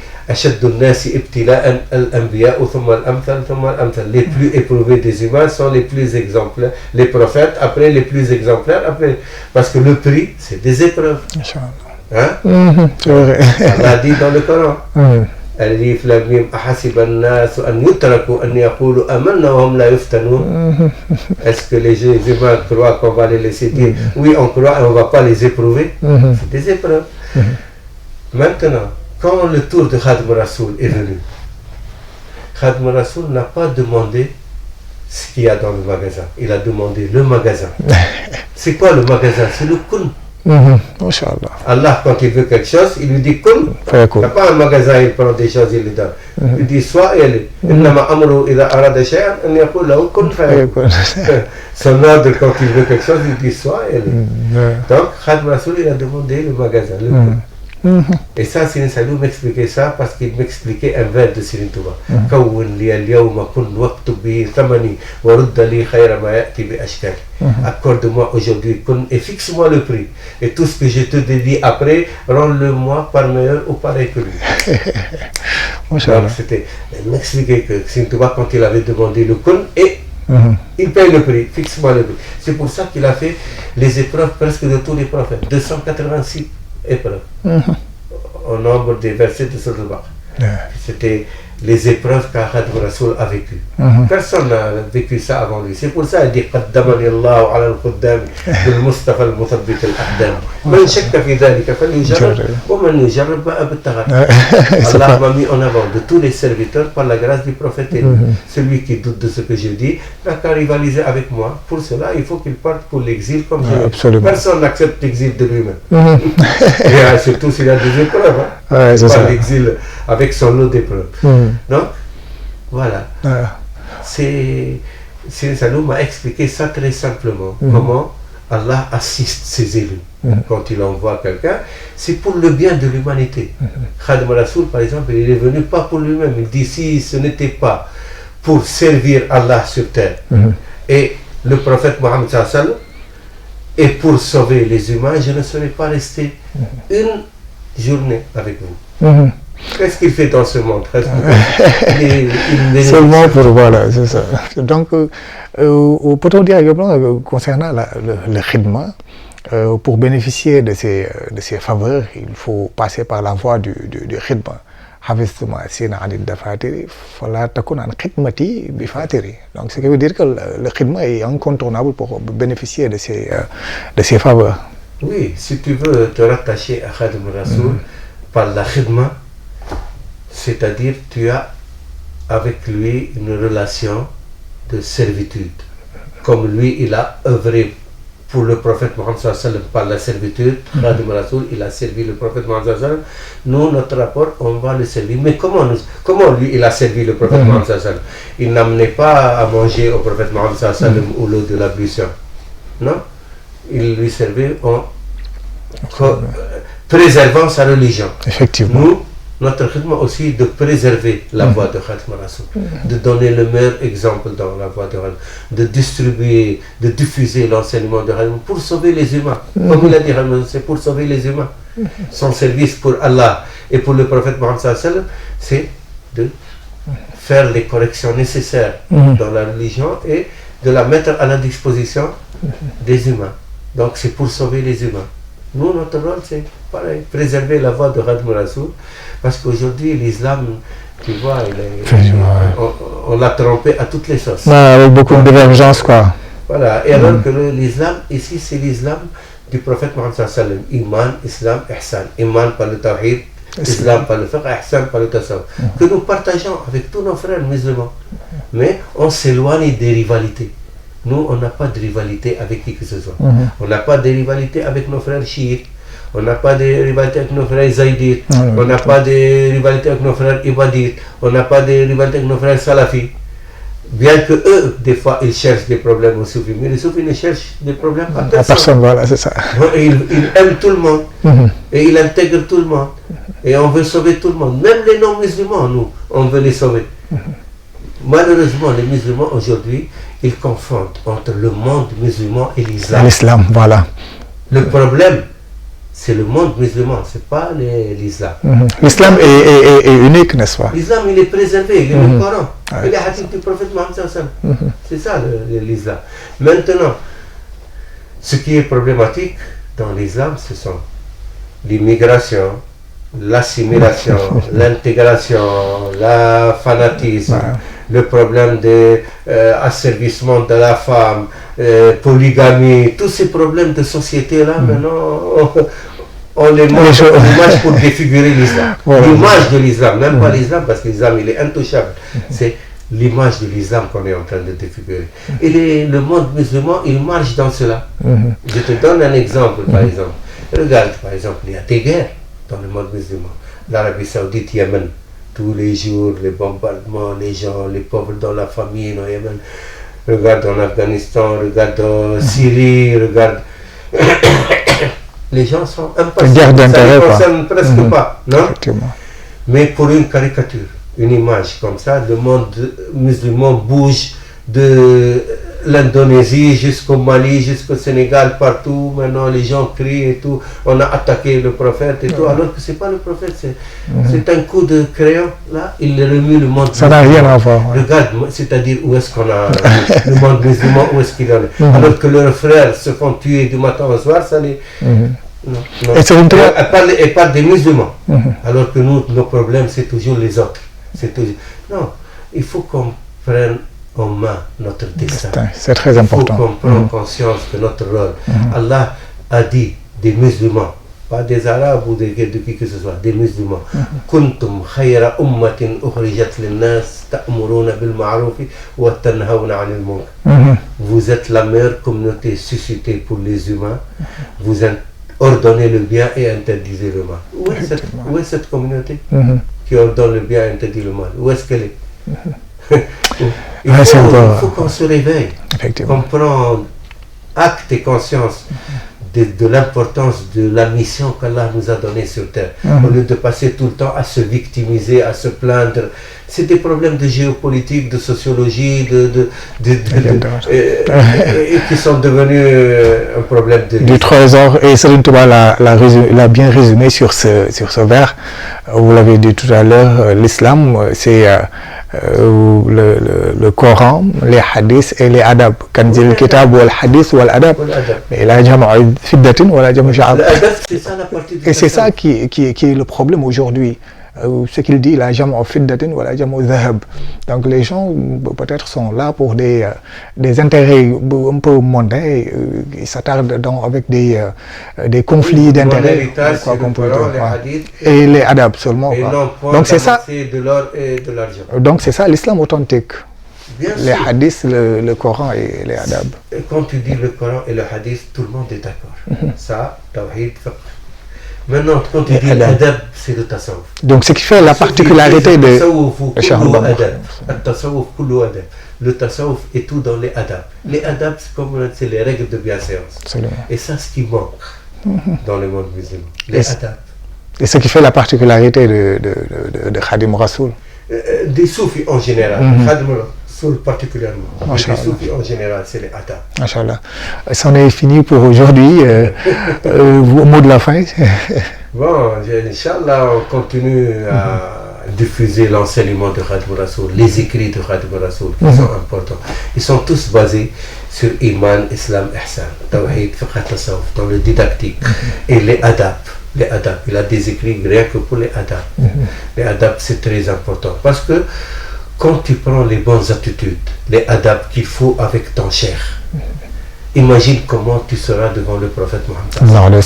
les plus éprouvés des humains sont les plus exemplaires, les prophètes après les plus exemplaires après, parce que le prix c'est des épreuves. Hein? C'est vrai. Allah dit dans le Coran. Alif Lam Mim ahasiba an-nas an yutraku an yaqulu amanna wa hum la yuftanun. Est-ce que les humains croient qu'on va les laisser dire oui, on croit et on ne va pas les éprouver? C'est des épreuves. Maintenant, quand le tour de Khadim Rasoul est venu, Khadim Rasoul n'a pas demandé ce qu'il y a dans le magasin, il a demandé le magasin. C'est quoi le magasin? C'est le kun. Allah, quand il veut quelque chose, il lui dit kun. Il n'a pas un magasin, il prend des choses, il les donne. Il dit soit elle est. Son ordre, quand il veut quelque chose, il dit soit elle est. Donc, Khadim Rasoul, il a demandé le magasin, le kun. Et ça, Sidi Saliou m'expliquait ça parce qu'il m'expliquait un vers de Serigne Touba. Accorde-moi aujourd'hui et fixe-moi le prix. Et tout ce que je te dédie après, rends-le-moi par meilleur ou pareil que lui. Donc, il m'expliquait que Serigne Touba, quand il avait demandé le kun, et il paye le prix, fixe-moi le prix. C'est pour ça qu'il a fait les épreuves presque de tous les prophètes, 286 épreuves au nombre des versets de Sourate Al-Baqarah. C'était les épreuves qu'Khadim Rasoul a vécues. Personne n'a vécu ça avant lui. C'est pour ça qu'il dit qaddamani Allahu ala al-quddam bil Mustafa al-muthabbit al-aqdam. Man shakka fi dhalika falyujarrib wa man yujarrib ba'a bit-taghat. Allah m'a mis en avant de tous les serviteurs par la grâce du prophète. Celui qui doute de ce que je dis n'a qu'à rivaliser avec moi. Pour cela, il faut qu'il parte pour l'exil comme je l'ai. Personne n'accepte l'exil de lui-même. Et surtout s'il a des épreuves. Pas l'exil avec son lot d'épreuves. Donc, voilà. Sidi Saliou m'a expliqué ça très simplement. Comment Allah assiste ses élus. Quand il envoie quelqu'un, c'est pour le bien de l'humanité. Khadim Rasoul, par exemple, il est venu pas pour lui-même. Il dit si ce n'était pas pour servir Allah sur terre et le prophète Mohammed sallallahu alayhi wa sallam, et pour sauver les humains, je ne serais pas resté une journée avec vous. Qu'est-ce qu'il fait dans ce monde? Seulement pour, voilà, c'est ça. Donc, peut-on dire également, concernant le khidma, pour bénéficier de ces faveurs, il faut passer par la voie du khidma. Donc, ce qui veut dire que le khidma est incontournable pour bénéficier de ces faveurs. Oui, si tu veux te rattacher à Khadim Rasoul par la khidma, c'est-à-dire tu as avec lui une relation de servitude. Comme lui, il a œuvré pour le prophète Mohammed sallallahu alayhi wa sallam par la servitude, Khadim Rasoul, il a servi le prophète Mohammed sallallahu alayhi wa sallam. Nous, notre rapport, on va le servir. Mais comment lui, il a servi le prophète Mohammed sallallahu alayhi wa sallam? Il n'amenait pas à manger au prophète Mohammed sallallahu alayhi wa sallam ou l'eau de l'ablution. Non? Il lui servait en préservant sa religion. Effectivement. Nous, notre khidma aussi de préserver la voie de Khadim Rasoul, de donner le meilleur exemple dans la voie de Khadim, de distribuer, de diffuser l'enseignement de Khadim pour sauver les humains. Comme il a dit, c'est pour sauver les humains. Son service pour Allah et pour le prophète Mohammed sallallahu alayhi wa sallam, c'est de faire les corrections nécessaires dans la religion et de la mettre à la disposition des humains. Donc c'est pour sauver les humains. Nous, notre rôle, c'est pareil, préserver la voie de Khadim Rasoul, parce qu'aujourd'hui, l'islam, tu vois, on l'a trompé à toutes les sauces. Avec beaucoup de divergences, quoi. Voilà, et alors que l'islam, ici, c'est l'islam du prophète Mohammed sallallahu alayhi wa sallam. Iman, islam, ihsan. Iman par le tawhid, islam par le fiqh, ihsan par le tasawwuf. Que nous partageons avec tous nos frères musulmans. Mais on s'éloigne des rivalités. Nous, on n'a pas de rivalité avec qui que ce soit. On n'a pas de rivalité avec nos frères chiites. on n'a pas de rivalité avec nos frères zaïdites, on n'a pas de rivalité avec nos frères ibadites, on n'a pas de rivalité avec nos frères salafis. Bien que eux, des fois, ils cherchent des problèmes aux soufis, mais les soufis ne cherchent des problèmes à personne. Personne, voilà, c'est ça. Ils aiment tout le monde et ils intègrent tout le monde. Et on veut sauver tout le monde. Même les non-musulmans, nous, on veut les sauver. Malheureusement, les musulmans aujourd'hui, ils confondent entre le monde musulman et l'islam. L'islam, voilà. Le problème, c'est le monde musulman, c'est pas l'islam. L'islam est unique, n'est-ce pas? L'islam, il est préservé, il est le Coran, il est hadith du prophète Mohammed. C'est ça l'islam. Maintenant, ce qui est problématique dans l'islam, ce sont l'immigration, l'assimilation, l'intégration, le fanatisme, le problème de asservissement de la femme, polygamie, tous ces problèmes de société-là, maintenant, on les mange pour défigurer l'islam. L'image de l'islam, même pas l'islam, parce que l'islam, il est intouchable. C'est l'image de l'islam qu'on est en train de défigurer. Et le monde musulman, il marche dans cela. Je te donne un exemple, par exemple. Regarde, par exemple, il y a des guerres dans le monde musulman. L'Arabie Saoudite, Yémen, tous les jours, les bombardements, les gens, les pauvres dans la famine au Yémen. Regarde en Afghanistan, regarde en Syrie, regarde. Les gens sont impatients. Ça ne concerne presque pas, non? Mais pour une caricature, une image comme ça, le monde musulman bouge de l'Indonésie jusqu'au Mali, jusqu'au Sénégal, partout. Maintenant, les gens crient et tout. On a attaqué le prophète et tout, alors que ce n'est pas le prophète. C'est un coup de crayon. Là, il remue le monde. Ça n'a rien à voir. Regarde, c'est-à-dire où est-ce qu'on a le monde musulman, où est-ce qu'il en est. Alors que leurs frères se font tuer du matin au soir, ça les... Non. Elle parle des musulmans. Alors que nous, nos problèmes, c'est toujours les autres. Non, il faut qu'on prenne en main notre destin. C'est très important. Il faut qu'on prenne conscience de notre rôle. Allah a dit des musulmans, pas des arabes ou de qui que ce soit, des musulmans. Kuntum khayra ummatin ukhrijat lin-nas ta'muruna bil ma'ruf wa tanhauna 'anil munkar. Vous êtes la meilleure communauté suscitée pour les humains. Vous ordonnez le bien et interdisez le mal. Où est cette communauté qui ordonne le bien et interdit le mal? Où est-ce qu'elle est? Il faut qu'on se réveille, qu'on prenne acte et conscience de l'importance de la mission qu'Allah nous a donnée sur terre. Au lieu de passer tout le temps à se victimiser, à se plaindre. C'est des problèmes de géopolitique, de sociologie, et qui sont devenus un problème de... Du trésor. Et Serigne Touba l'a bien résumé sur ce vers. Vous l'avez dit tout à l'heure, l'islam, c'est le Coran, les hadiths et les adab. Kanzil kitab wal hadith wal adab. Mais la jama'a fiddatin wala jama'a sha'ab. Et c'est ça qui est le problème aujourd'hui. Ce qu'il dit, la jama'a fiddatin wala jama'a dhahab. Donc les gens peut-être sont là pour des intérêts un peu mondains. Ils s'attardent avec des conflits d'intérêts. Et les adab seulement. Donc c'est ça. De l'or et de l'argent. Donc c'est ça l'islam authentique. Les hadiths, le Coran et les adab. Et quand tu dis le Coran et le hadith, tout le monde est d'accord. Ça, tawhid, fiqh. Maintenant, quand tu dis l'adab, c'est le tasawwuf. Donc ce qui fait la particularité de... Le tasawwuf est tout dans les adab. Les adab, c'est les règles de bienséance. Et ça, ce qui manque dans le monde musulman. Les adab. Et ce qui fait la particularité de Khadim Rasoul. Des soufis en général. Khadim Rasoul particulièrement. Des soufis en général, c'est les adab. Machallah. C'en est fini pour aujourd'hui. Au mot de la fin. Bon, Inch'Allah, on continue à diffuser l'enseignement de Khadim Rasoul, les écrits de Khadim Rasoul qui sont importants. Ils sont tous basés sur Iman, Islam, Ihsan, Tawhid, Fiqh, Tasawwuf, dans le didactique et les adab. Les adab, il a des écrits rien que pour les adab. Les adab, c'est très important parce que quand tu prends les bonnes attitudes, les adab qu'il faut avec ton cher, imagine comment tu seras devant le prophète Mohammed.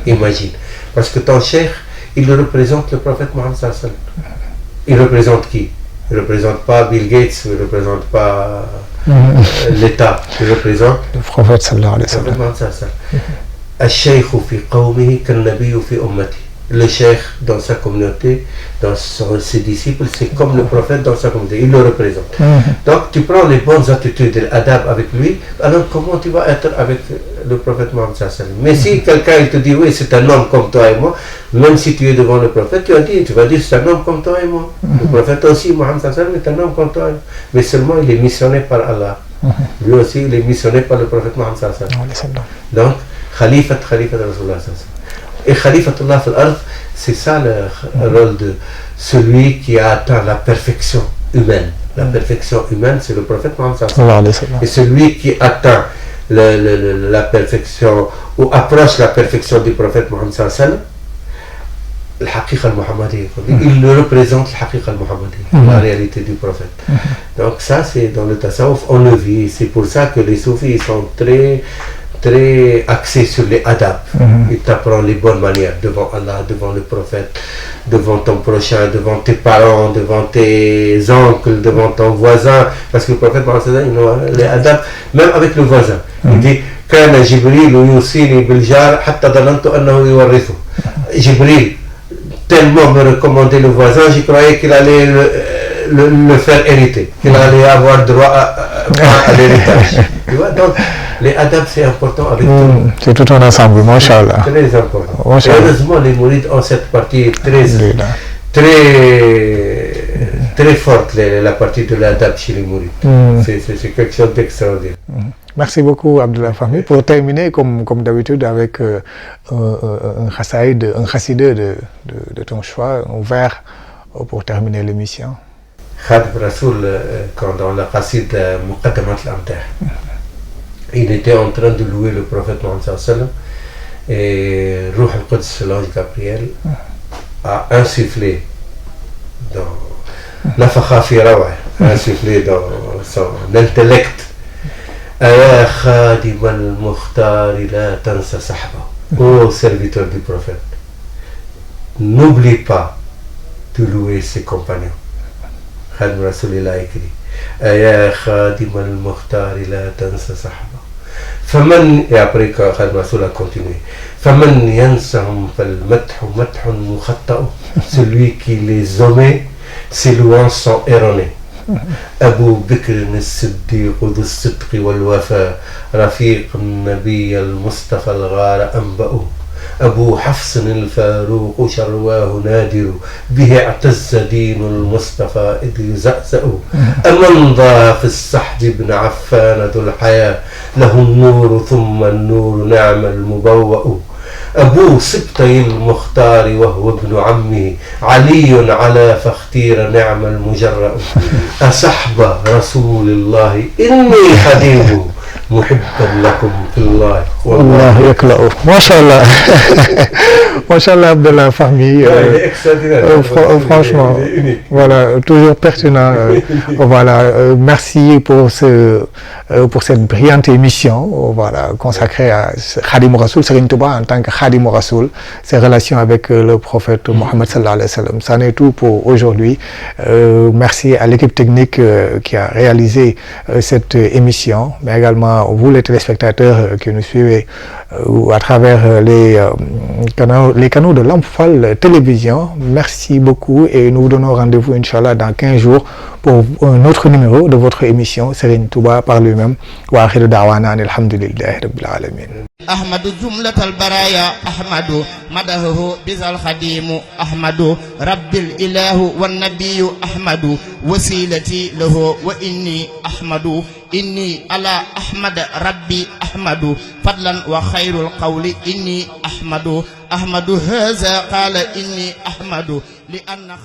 Imagine. Parce que ton cher, il représente le prophète Mohammed. Il représente qui? Il ne représente pas Bill Gates, il ne représente pas l'État, il représente le prophète sallallahu alayhi wa sallam. الشيخ في قومه كالنبي في أمته. Le cheikh dans sa communauté, dans ses disciples, c'est comme le prophète dans sa communauté, il le représente. Donc tu prends les bonnes attitudes et l'adab avec lui, alors comment tu vas être avec le prophète Mohammed sallallahu alayhi wa sallam? Mais si quelqu'un il te dit oui c'est un homme comme toi et moi, même si tu es devant le prophète, tu vas dire c'est un homme comme toi et moi. Le prophète aussi, Mohammed sallallahu alayhi wa sallam, est un homme comme toi et moi. Mais seulement il est missionné par Allah. Lui aussi il est missionné par le prophète Mohammed sallallahu alayhi wa sallam. Donc Khalifat Rasulullah sallallahu alayhi wa sallam. Et Khalifatullah fil ard, c'est ça le rôle de celui qui a atteint la perfection humaine. La perfection humaine, c'est le prophète Mohammed sallallahu alayhi wa sallam. Et celui qui atteint la perfection ou approche la perfection du prophète Mohammed sallallahu alayhi wa sallam, الحقيقة المحمدية, il le représente الحقيقة المحمدية, la réalité du prophète. Donc ça c'est dans le tasawwuf, on le vit. C'est pour ça que les soufis sont très axés sur les adab. Ils t'apprennent les bonnes manières devant Allah, devant le prophète, devant ton prochain, devant tes parents, devant tes oncles, devant ton voisin. Parce que le prophète, les adab, même avec le voisin. Il dit كان جبريل يوصيني بالجار حتى ظننت أنه يورثه. Jibril tellement me recommandait le voisin, je croyais qu'il allait le faire hériter, qu'il allait avoir droit à l'héritage. Tu vois, donc les adab c'est important avec tout le monde. C'est tout un ensemble, Masha'Allah. Très important. Et heureusement les mourides ont cette partie très forte, la partie de l'adab chez les mourides. C'est quelque chose d'extraordinaire. Merci beaucoup Abdullah Fahmi. Pour terminer, comme d'habitude, avec un chassaïd, un chassidé de ton choix, un vers pour terminer l'émission. Khadim Rasoul, quand dans la chassid Muqaddamat al-Amdah, il était en train de louer le prophète Mohammed sallallahu alayhi wa sallam, et Ruh al-Quds, l'ange Gabriel, a insufflé dans Nafakha fi Rawa, insufflé dans son intellect. Aya Khadim al-Mukhtar la tansa sahba. Ô serviteur du prophète, n'oublie pas de louer ses compagnons. Khadim Rasoul il a écrit Aya Khadim al-Mukhtar la tansa sahba. Faman, et après Khadim Rasoul a continué, Faman yansahum fal madhu madhun mukhatta'u. Celui qui les omet, ses louanges sont erronées. أبو بكر الصديق ذو الصدق والوفاء رفيق النبي المصطفى الغار أنبأه. أبو حفص الفاروق شرواه نادر به اعتز دين المصطفى إذ يزأزأ. أمن ضاع في الصحب بن عفان ذو الحياة له النور ثم النور نعم المبوأ. أبو سبطي المختار وهو ابن عمه علي على فاختير نعم المجرأ. أصحب رسول الله إني خديمه محبا لكم في الله والله يكلأ. ما شاء الله. ما شاء الله Abdullah Fahmi. Franchement, voilà, toujours pertinent. Voilà, merci pour cette brillante émission, voilà, consacrée à Khadim Rasoul, Serigne Touba en tant que Khadim Rasoul, ses relations avec le prophète Mohammed sallallahu alayhi wa sallam. Ça n'est tout pour aujourd'hui. Merci à l'équipe technique qui a réalisé cette émission, mais également vous les téléspectateurs qui nous suivez à travers les canaux de Lamp Fall Télévision. Merci beaucoup et nous vous donnons rendez-vous Inch'Allah dans 15 jours pour un autre numéro de votre émission Serigne Touba par lui-même. Wa akhiru da'wana alhamdulillahi rabbil alamin. أحمد جملة البرايا أحمد مدحه بذا الخديم أحمد رب الإله والنبي أحمد وسيلتي له وإني أحمد إني على أحمد ربي أحمد فضلا وخير القول إني أحمد أحمد هذا قال إني أحمد لأن خير